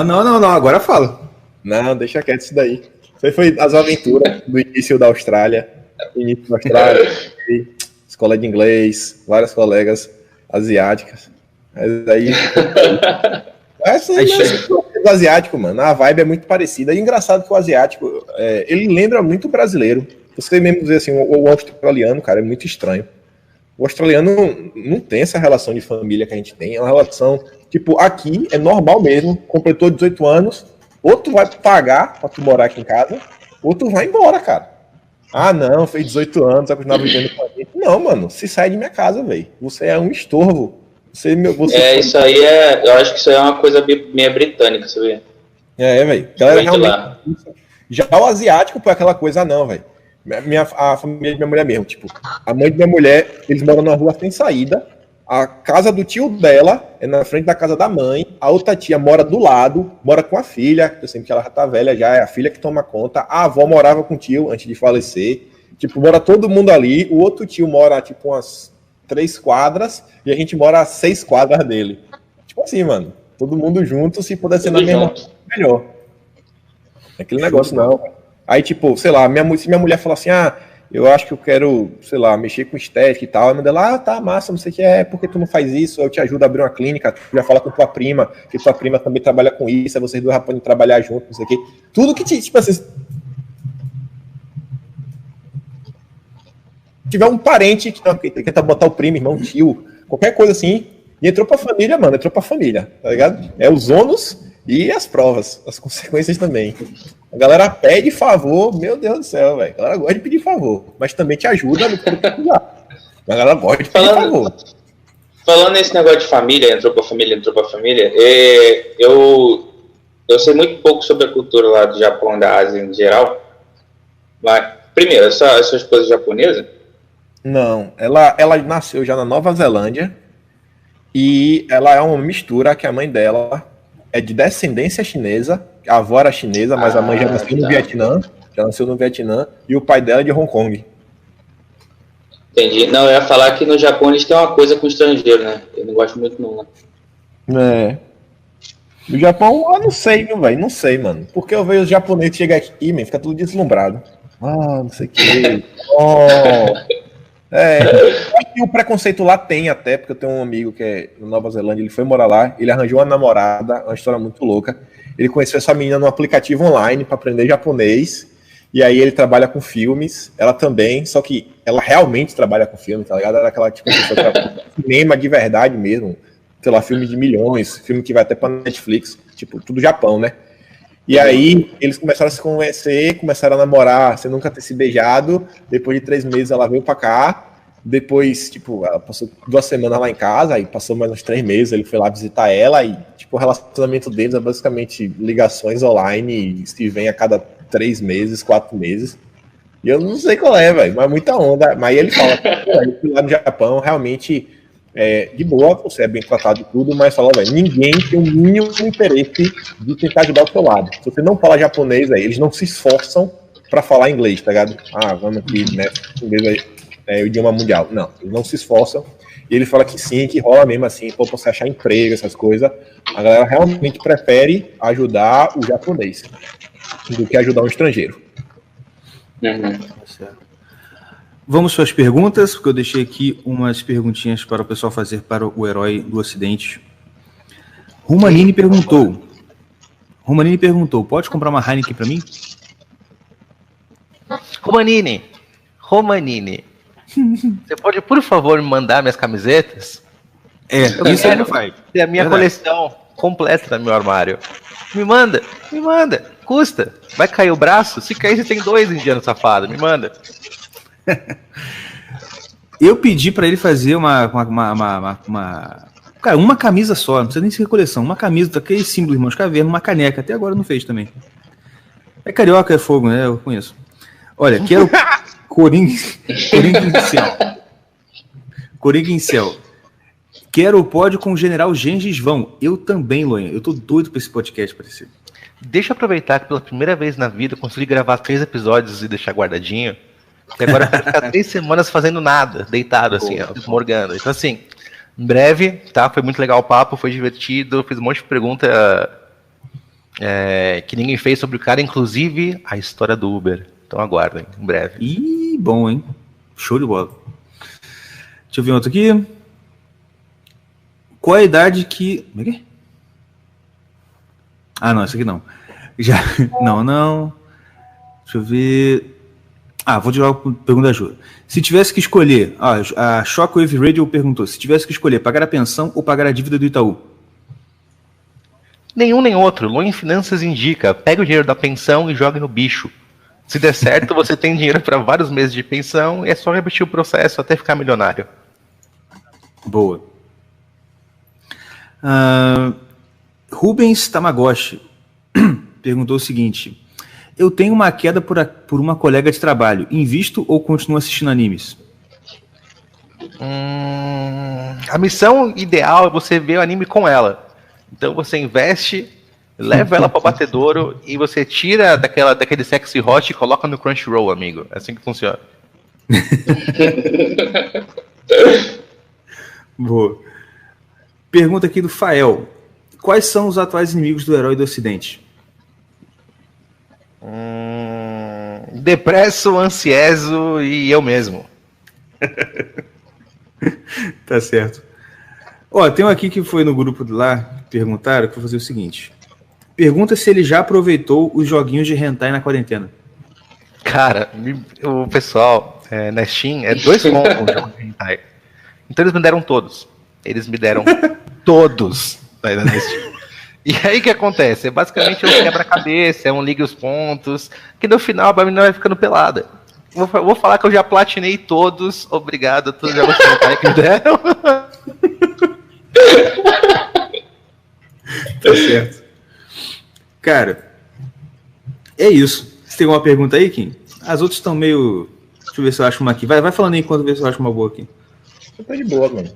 Não, agora fala. Não, deixa quieto isso daí. Isso aí foi as aventuras do início da Austrália. Escola de inglês, várias colegas asiáticas. Mas aí. O asiático, mano, a vibe é muito parecida. E engraçado que o asiático, ele lembra muito o brasileiro. Você mesmo dizer assim, o australiano, cara, é muito estranho. O australiano não tem essa relação de família que a gente tem. É uma relação, tipo, aqui é normal mesmo. Completou 18 anos, ou tu vai pagar pra tu morar aqui em casa, ou tu vai embora, cara. Ah, não, fez 18 anos, vai continuar vivendo com a gente. Não, mano, se sai de minha casa, velho. Você é um estorvo. Isso aí eu acho que isso aí é uma coisa meio britânica, você vê? Velho. Galera, realmente. Já o asiático, pô, é aquela coisa, não, velho. A família de minha mulher mesmo, tipo, a mãe de minha mulher, eles moram numa rua sem saída, a casa do tio dela é na frente da casa da mãe, a outra tia mora do lado, mora com a filha, eu sei que ela já tá velha já, é a filha que toma conta, a avó morava com o tio antes de falecer, tipo, mora todo mundo ali, o outro tio mora, tipo, umas 3 quadras, e a gente mora a 6 quadras dele. Tipo assim, mano, todo mundo junto, se puder ser na mesma, melhor. Aquele negócio não. Aí, tipo, sei lá, se minha mulher falar assim, eu acho que eu quero, sei lá, mexer com estética e tal, a mãe dela, tá, massa, não sei o que porque tu não faz isso, eu te ajudo a abrir uma clínica, tu já fala com tua prima, que tua prima também trabalha com isso, aí vocês dois já podem trabalhar juntos, não sei o que. Tudo que, tipo assim, tiver um parente que tenta botar o primo, irmão, tio, qualquer coisa assim, e entrou pra família, mano, tá ligado? É os ônus e as provas, as consequências também. A galera pede favor, meu Deus do céu, velho. A galera gosta de pedir favor, mas também te ajuda no que precisar. A galera gosta de pedir favor. Falando nesse negócio de família, entrou pra família, eu sei muito pouco sobre a cultura lá do Japão e da Ásia em geral. Mas, primeiro, a sua esposa é japonesa? Não, ela nasceu já na Nova Zelândia e ela é uma mistura que a mãe dela é de descendência chinesa, a avó era chinesa, mas a mãe já nasceu no Vietnã, e o pai dela é de Hong Kong. Entendi. Não, eu ia falar que no Japão eles têm uma coisa com estrangeiro, né? Eu não gosto muito não, né? No Japão, eu não sei, viu, velho? Não sei, mano. Porque eu vejo os japoneses chegar aqui, man, fica tudo deslumbrado. Não sei o que. E o preconceito lá tem até, porque eu tenho um amigo que é na Nova Zelândia, ele foi morar lá, ele arranjou uma namorada, uma história muito louca. Ele conheceu essa menina num aplicativo online para aprender japonês, e aí ele trabalha com filmes, ela também, só que ela realmente trabalha com filme, tá ligado? Era aquela tipo pessoa que trabalha com cinema de verdade mesmo, sei lá, filme de milhões, filme que vai até pra Netflix, tipo, tudo Japão, né? E aí eles começaram a se conhecer, começaram a namorar, sem nunca ter se beijado. Depois de 3 meses ela veio pra cá. Depois, tipo, ela passou 2 semanas lá em casa, aí passou mais uns 3 meses, ele foi lá visitar ela e, tipo, o relacionamento deles é basicamente ligações online, se vem a cada 3 meses, 4 meses. E eu não sei qual é, velho, mas muita onda. Mas ele fala que lá no Japão, realmente, de boa, você é bem tratado e tudo, mas fala, velho, ninguém tem o mínimo interesse de tentar ajudar o seu lado. Se você não fala japonês, velho, eles não se esforçam pra falar inglês, tá ligado? Vamos aqui, né, inglês é o idioma mundial. Não, eles não se esforçam. E ele fala que sim, que rola mesmo assim, pra você achar emprego, essas coisas. A galera realmente prefere ajudar o japonês do que ajudar um estrangeiro. Vamos para as perguntas, porque eu deixei aqui umas perguntinhas para o pessoal fazer para o herói do Ocidente. Romanini perguntou, pode comprar uma Heineken para mim? Romanini, você pode, por favor, me mandar minhas camisetas? Isso ele não faz. Ter a minha coleção completa no meu armário. Me manda, custa. Vai cair o braço? Se cair, você tem 2 indianos safados, me manda. Eu pedi pra ele fazer cara, uma camisa só, não precisa nem ser coleção, uma camisa daquele símbolo Irmãos Caverna, uma caneca, até agora não fez também. É carioca, é fogo, né? Eu conheço. Olha, quero Coringa em Céu. Quero o pódio com o General Gengis Vão. Eu também, Loen. Eu tô doido pra esse podcast aparecer. Deixa eu aproveitar que pela primeira vez na vida eu consegui gravar 3 episódios e deixar guardadinho. E agora eu quero ficar 3 semanas fazendo nada, deitado assim, ó, morgando. Então assim, em breve, tá? Foi muito legal o papo, foi divertido, fiz um monte de pergunta que ninguém fez sobre o cara, inclusive a história do Uber. Então aguardem, em breve. Ih, bom, hein? Show de bola. Deixa eu ver outro aqui. Qual a idade que... Como é que é? Não, esse aqui não. Não. Deixa eu ver... Vou tirar a pergunta da Ju. Se tivesse que escolher, a Shockwave Radio perguntou, se tivesse que escolher pagar a pensão ou pagar a dívida do Itaú? Nenhum nem outro. Loin Finanças indica, pega o dinheiro da pensão e joga no bicho. Se der certo, você tem dinheiro para vários meses de pensão e é só repetir o processo até ficar milionário. Boa. Rubens Tamagotchi perguntou o seguinte: eu tenho uma queda por uma colega de trabalho. Invisto ou continuo assistindo animes? A missão ideal é você ver o anime com ela. Então você investe, leva ela para o batedouro e você tira daquele sexy hot e coloca no Crunchyroll, amigo. É assim que funciona. Boa. Pergunta aqui do Fael: quais são os atuais inimigos do herói do Ocidente? Depresso, Ansieso e eu mesmo. Tá certo. Tem um aqui que foi no grupo lá, perguntaram, que vou fazer o seguinte. Pergunta se ele já aproveitou os joguinhos de hentai na quarentena. Cara, o pessoal na Steam é 2 contos o jogo de hentai. Então eles me deram todos. Eles me deram todos na Steam. E aí o que acontece? É basicamente um quebra-cabeça, um ligue os pontos, que no final a menina vai ficando pelada. Vou falar que eu já platinei todos, obrigado a todos os jogos de hentai que me deram. Tá certo. Cara, é isso. Você tem alguma pergunta aí, Kim? As outras estão meio... Deixa eu ver se eu acho uma aqui. Vai falando aí enquanto eu ver se eu acho uma boa aqui. Tá de boa, mano.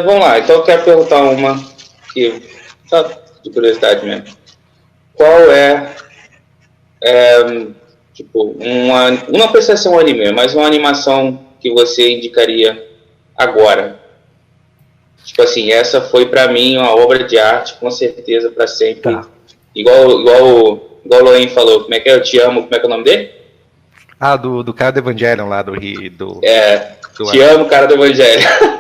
Vamos lá, então eu quero perguntar uma que, só de curiosidade mesmo. Qual tipo, não precisa ser um anime, mas uma animação que você indicaria agora? Tipo assim, essa foi pra mim uma obra de arte, com certeza, pra sempre. Tá. Igual o Loen falou, como é que é? Eu te amo, como é que é o nome dele? Do cara do Evangelion lá, do te amo, cara do Evangelion.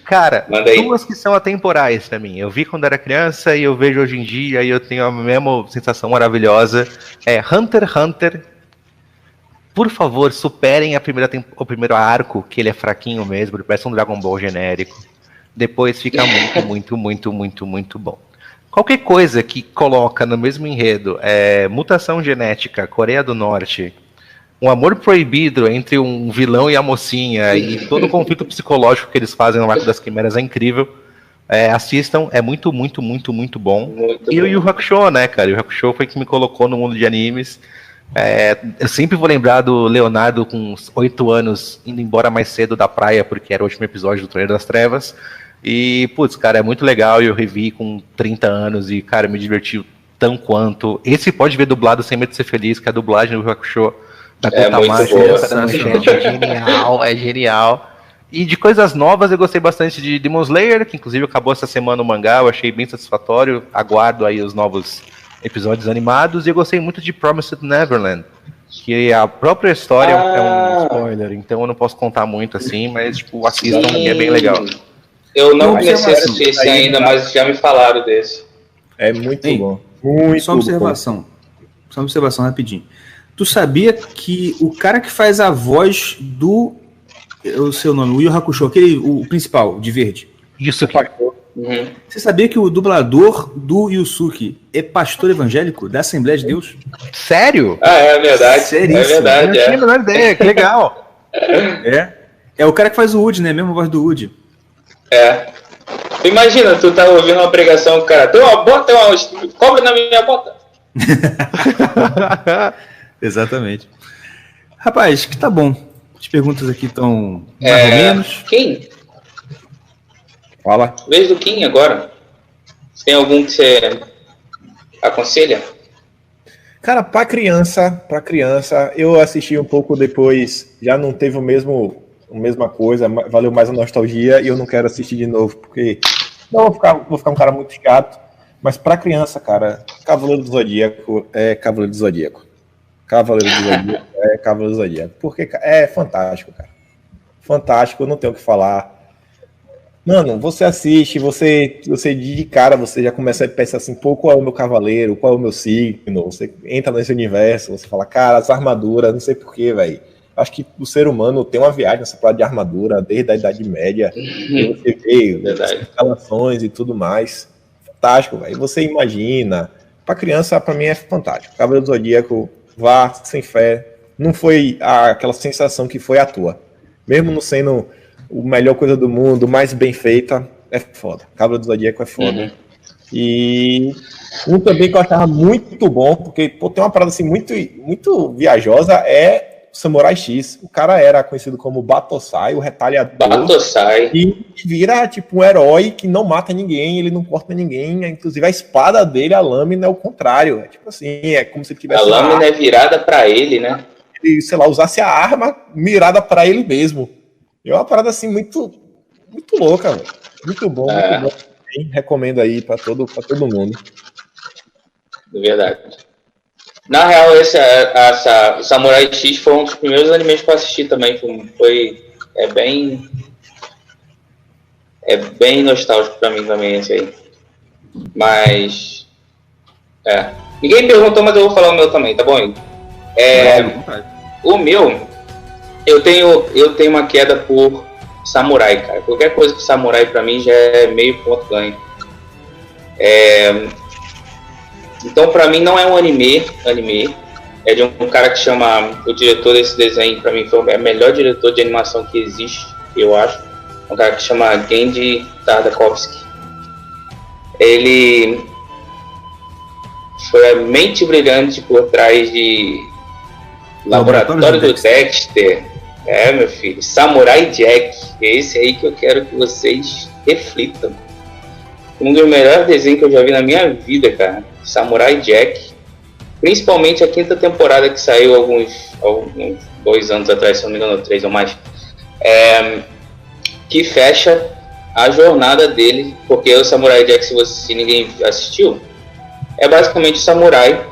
Cara, duas que são atemporais pra mim. Eu vi quando era criança e eu vejo hoje em dia e eu tenho a mesma sensação maravilhosa. Hunter x Hunter. Por favor, superem o primeiro arco, que ele é fraquinho mesmo, ele parece um Dragon Ball genérico. Depois fica muito bom. Qualquer coisa que coloca no mesmo enredo mutação genética, Coreia do Norte, um amor proibido entre um vilão e a mocinha, e todo o conflito psicológico que eles fazem no Arco das Quimeras é incrível. Assistam, é muito bom. Muito e o Yu Yu Hakusho, né, cara? O Yu Yu Hakusho foi que me colocou no mundo de animes. Eu sempre vou lembrar do Leonardo com uns 8 anos indo embora mais cedo da praia, porque era o último episódio do Torneio das Trevas. E, putz, cara, é muito legal. Eu revi com 30 anos e, cara, me diverti tão quanto. Esse pode ver dublado Sem Medo de Ser Feliz, que é a dublagem do Yu Hakusho da Kota Manchete. É genial. E de coisas novas, eu gostei bastante de Demon Slayer, que inclusive acabou essa semana o mangá, eu achei bem satisfatório. Aguardo aí os novos episódios animados. E eu gostei muito de Promised Neverland, que a própria história é um spoiler, então eu não posso contar muito assim, mas tipo, assistam, que é bem legal. Eu não comecei a assistir esse ainda, mas já me falaram desse. É muito bom. Só uma observação rapidinho. Tu sabia que o cara que faz a voz do... o seu nome, o Yu Hakusho, o principal, de verde. Yusuke. Uhum. Você sabia que o dublador do Yusuke é pastor evangélico da Assembleia de Deus? Sério? É verdade. Seríssimo. É verdade, eu não tinha a menor ideia, que legal. É o cara que faz o Woody, né? A mesma voz do Woody. Imagina, tu tá ouvindo uma pregação, o cara, tem uma bota, cobra na minha bota. Exatamente. Rapaz, que tá bom. As perguntas aqui estão mais ou menos. Kim? Fala. Vez do Kim agora. Tem algum que você aconselha? Cara, pra criança, eu assisti um pouco depois, já não teve a mesma coisa, valeu mais a nostalgia e eu não quero assistir de novo, porque não vou ficar um cara muito chato, mas pra criança, cara, Cavaleiro do Zodíaco é Cavaleiro do Zodíaco. Cavaleiro do Zodíaco, porque é fantástico, cara. Fantástico, eu não tenho o que falar. Mano, você assiste, você de cara, você já começa a pensar assim, pô, qual é o meu cavaleiro, qual é o meu signo? Você entra nesse universo, você fala, cara, as armaduras, não sei porquê, velho. Acho que o ser humano tem uma viagem nessa parada de armadura desde a Idade Média. E você vê as Verdade. instalações e tudo mais. Fantástico, velho. Você imagina. Pra criança, pra mim, é fantástico. Cavaleiro do Zodíaco, vá sem fé. Não foi aquela sensação que foi à toa. Mesmo não sendo a melhor coisa do mundo, mais bem feita, é foda. Cavaleiro do Zodíaco é foda. Uhum. E um também que eu achava muito bom, porque pô, tem uma parada assim muito viajosa, é o Samurai X. O cara era conhecido como Batosai, o retalhador. Batosai. E vira tipo um herói que não mata ninguém, ele não corta ninguém. Inclusive a espada dele, a lâmina, é o contrário. É tipo assim, é como se ele tivesse A lâmina é virada pra ele, né? ele, sei lá, usasse a arma mirada para ele mesmo. É uma parada assim muito louca, velho. Muito bom, muito bom. Bem, recomendo aí para todo mundo. É verdade. Na real, o Samurai X foi um dos primeiros animes que eu assisti também. É bem nostálgico pra mim também esse aí. Mas ninguém perguntou, mas eu vou falar o meu também, tá bom? O meu, eu tenho uma queda por samurai, cara. Qualquer coisa que samurai pra mim já é meio ponto ganho. Então pra mim não é um anime, é de um cara que chama, o diretor desse desenho pra mim foi o melhor diretor de animação que existe, eu acho. Um cara que chama Genji Tartakovsky. Ele foi a mente brilhante por trás de Laboratório do Dexter. Meu filho, Samurai Jack. É esse aí que eu quero que vocês reflitam. Um dos melhores desenhos que eu já vi na minha vida, cara. Samurai Jack. Principalmente a 5ª temporada que saiu alguns 2 anos atrás, se não me engano, 3 ou mais. Que fecha a jornada dele, porque o Samurai Jack, se ninguém assistiu, é basicamente o samurai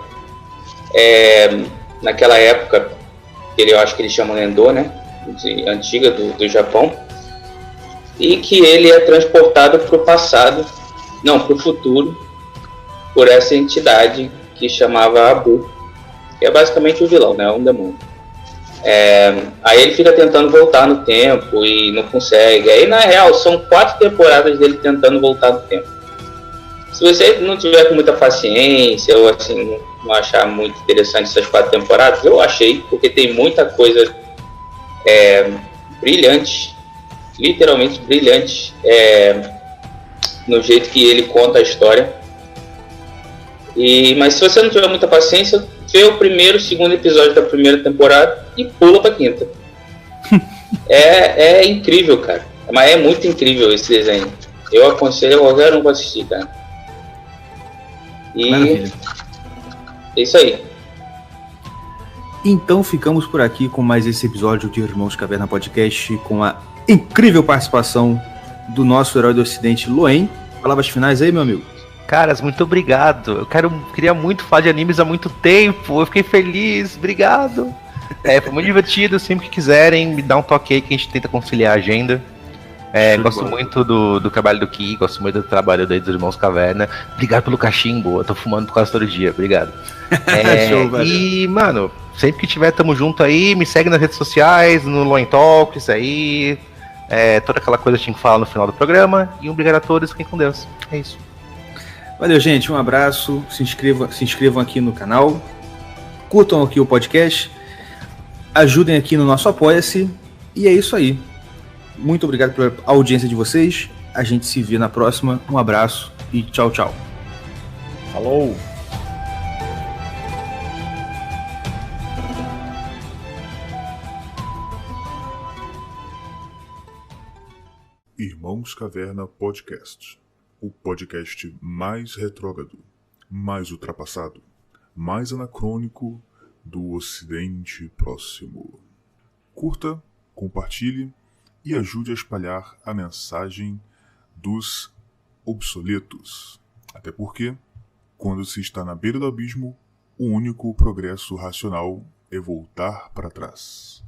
naquela época, eu acho que eles chamam Nendô, né, antiga do Japão, e que ele é transportado para o passado, não, para o futuro, por essa entidade que chamava Abu, que é basicamente o vilão, né, um demônio. Aí ele fica tentando voltar no tempo e não consegue. Aí na real são 4 temporadas dele tentando voltar no tempo. Se você não tiver com muita paciência ou assim não achar muito interessante essas 4 temporadas, eu achei, porque tem muita coisa brilhante, literalmente brilhante, no jeito que ele conta a história. Mas se você não tiver muita paciência, vê o primeiro, segundo episódio da primeira temporada e pula pra 5ª. É incrível, cara. Mas é muito incrível esse desenho. Eu aconselho a qualquer um pra assistir, cara. Maravilha. É isso aí. Então ficamos por aqui com mais esse episódio de Irmãos Caverna Podcast, com a incrível participação do nosso herói do Ocidente, Loen. Palavras finais aí, meu amigo. Caras, muito obrigado. Queria muito falar de animes há muito tempo. Eu fiquei feliz, obrigado. Foi muito divertido. Sempre que quiserem, me dá um toque aí que a gente tenta conciliar a agenda. Gosto muito do trabalho do Ki, gosto muito do trabalho dos Irmãos Caverna. Obrigado pelo cachimbo, eu tô fumando quase todo dia, obrigado. Show, e, mano, sempre que tiver, tamo junto aí. Me segue nas redes sociais, no Loen Talks aí. Toda aquela coisa que a gente fala no final do programa. E obrigado a todos, fiquem com Deus. É isso. Valeu, gente. Um abraço. Se inscrevam aqui no canal. Curtam aqui o podcast. Ajudem aqui no nosso Apoia-se. E é isso aí. Muito obrigado pela audiência de vocês. A gente se vê na próxima. Um abraço e tchau, tchau. Falou! Irmãos Caverna Podcast. O podcast mais retrógrado, mais ultrapassado, mais anacrônico do Ocidente Próximo. Curta, compartilhe e ajude a espalhar a mensagem dos obsoletos. Até porque, quando se está na beira do abismo, o único progresso racional é voltar para trás.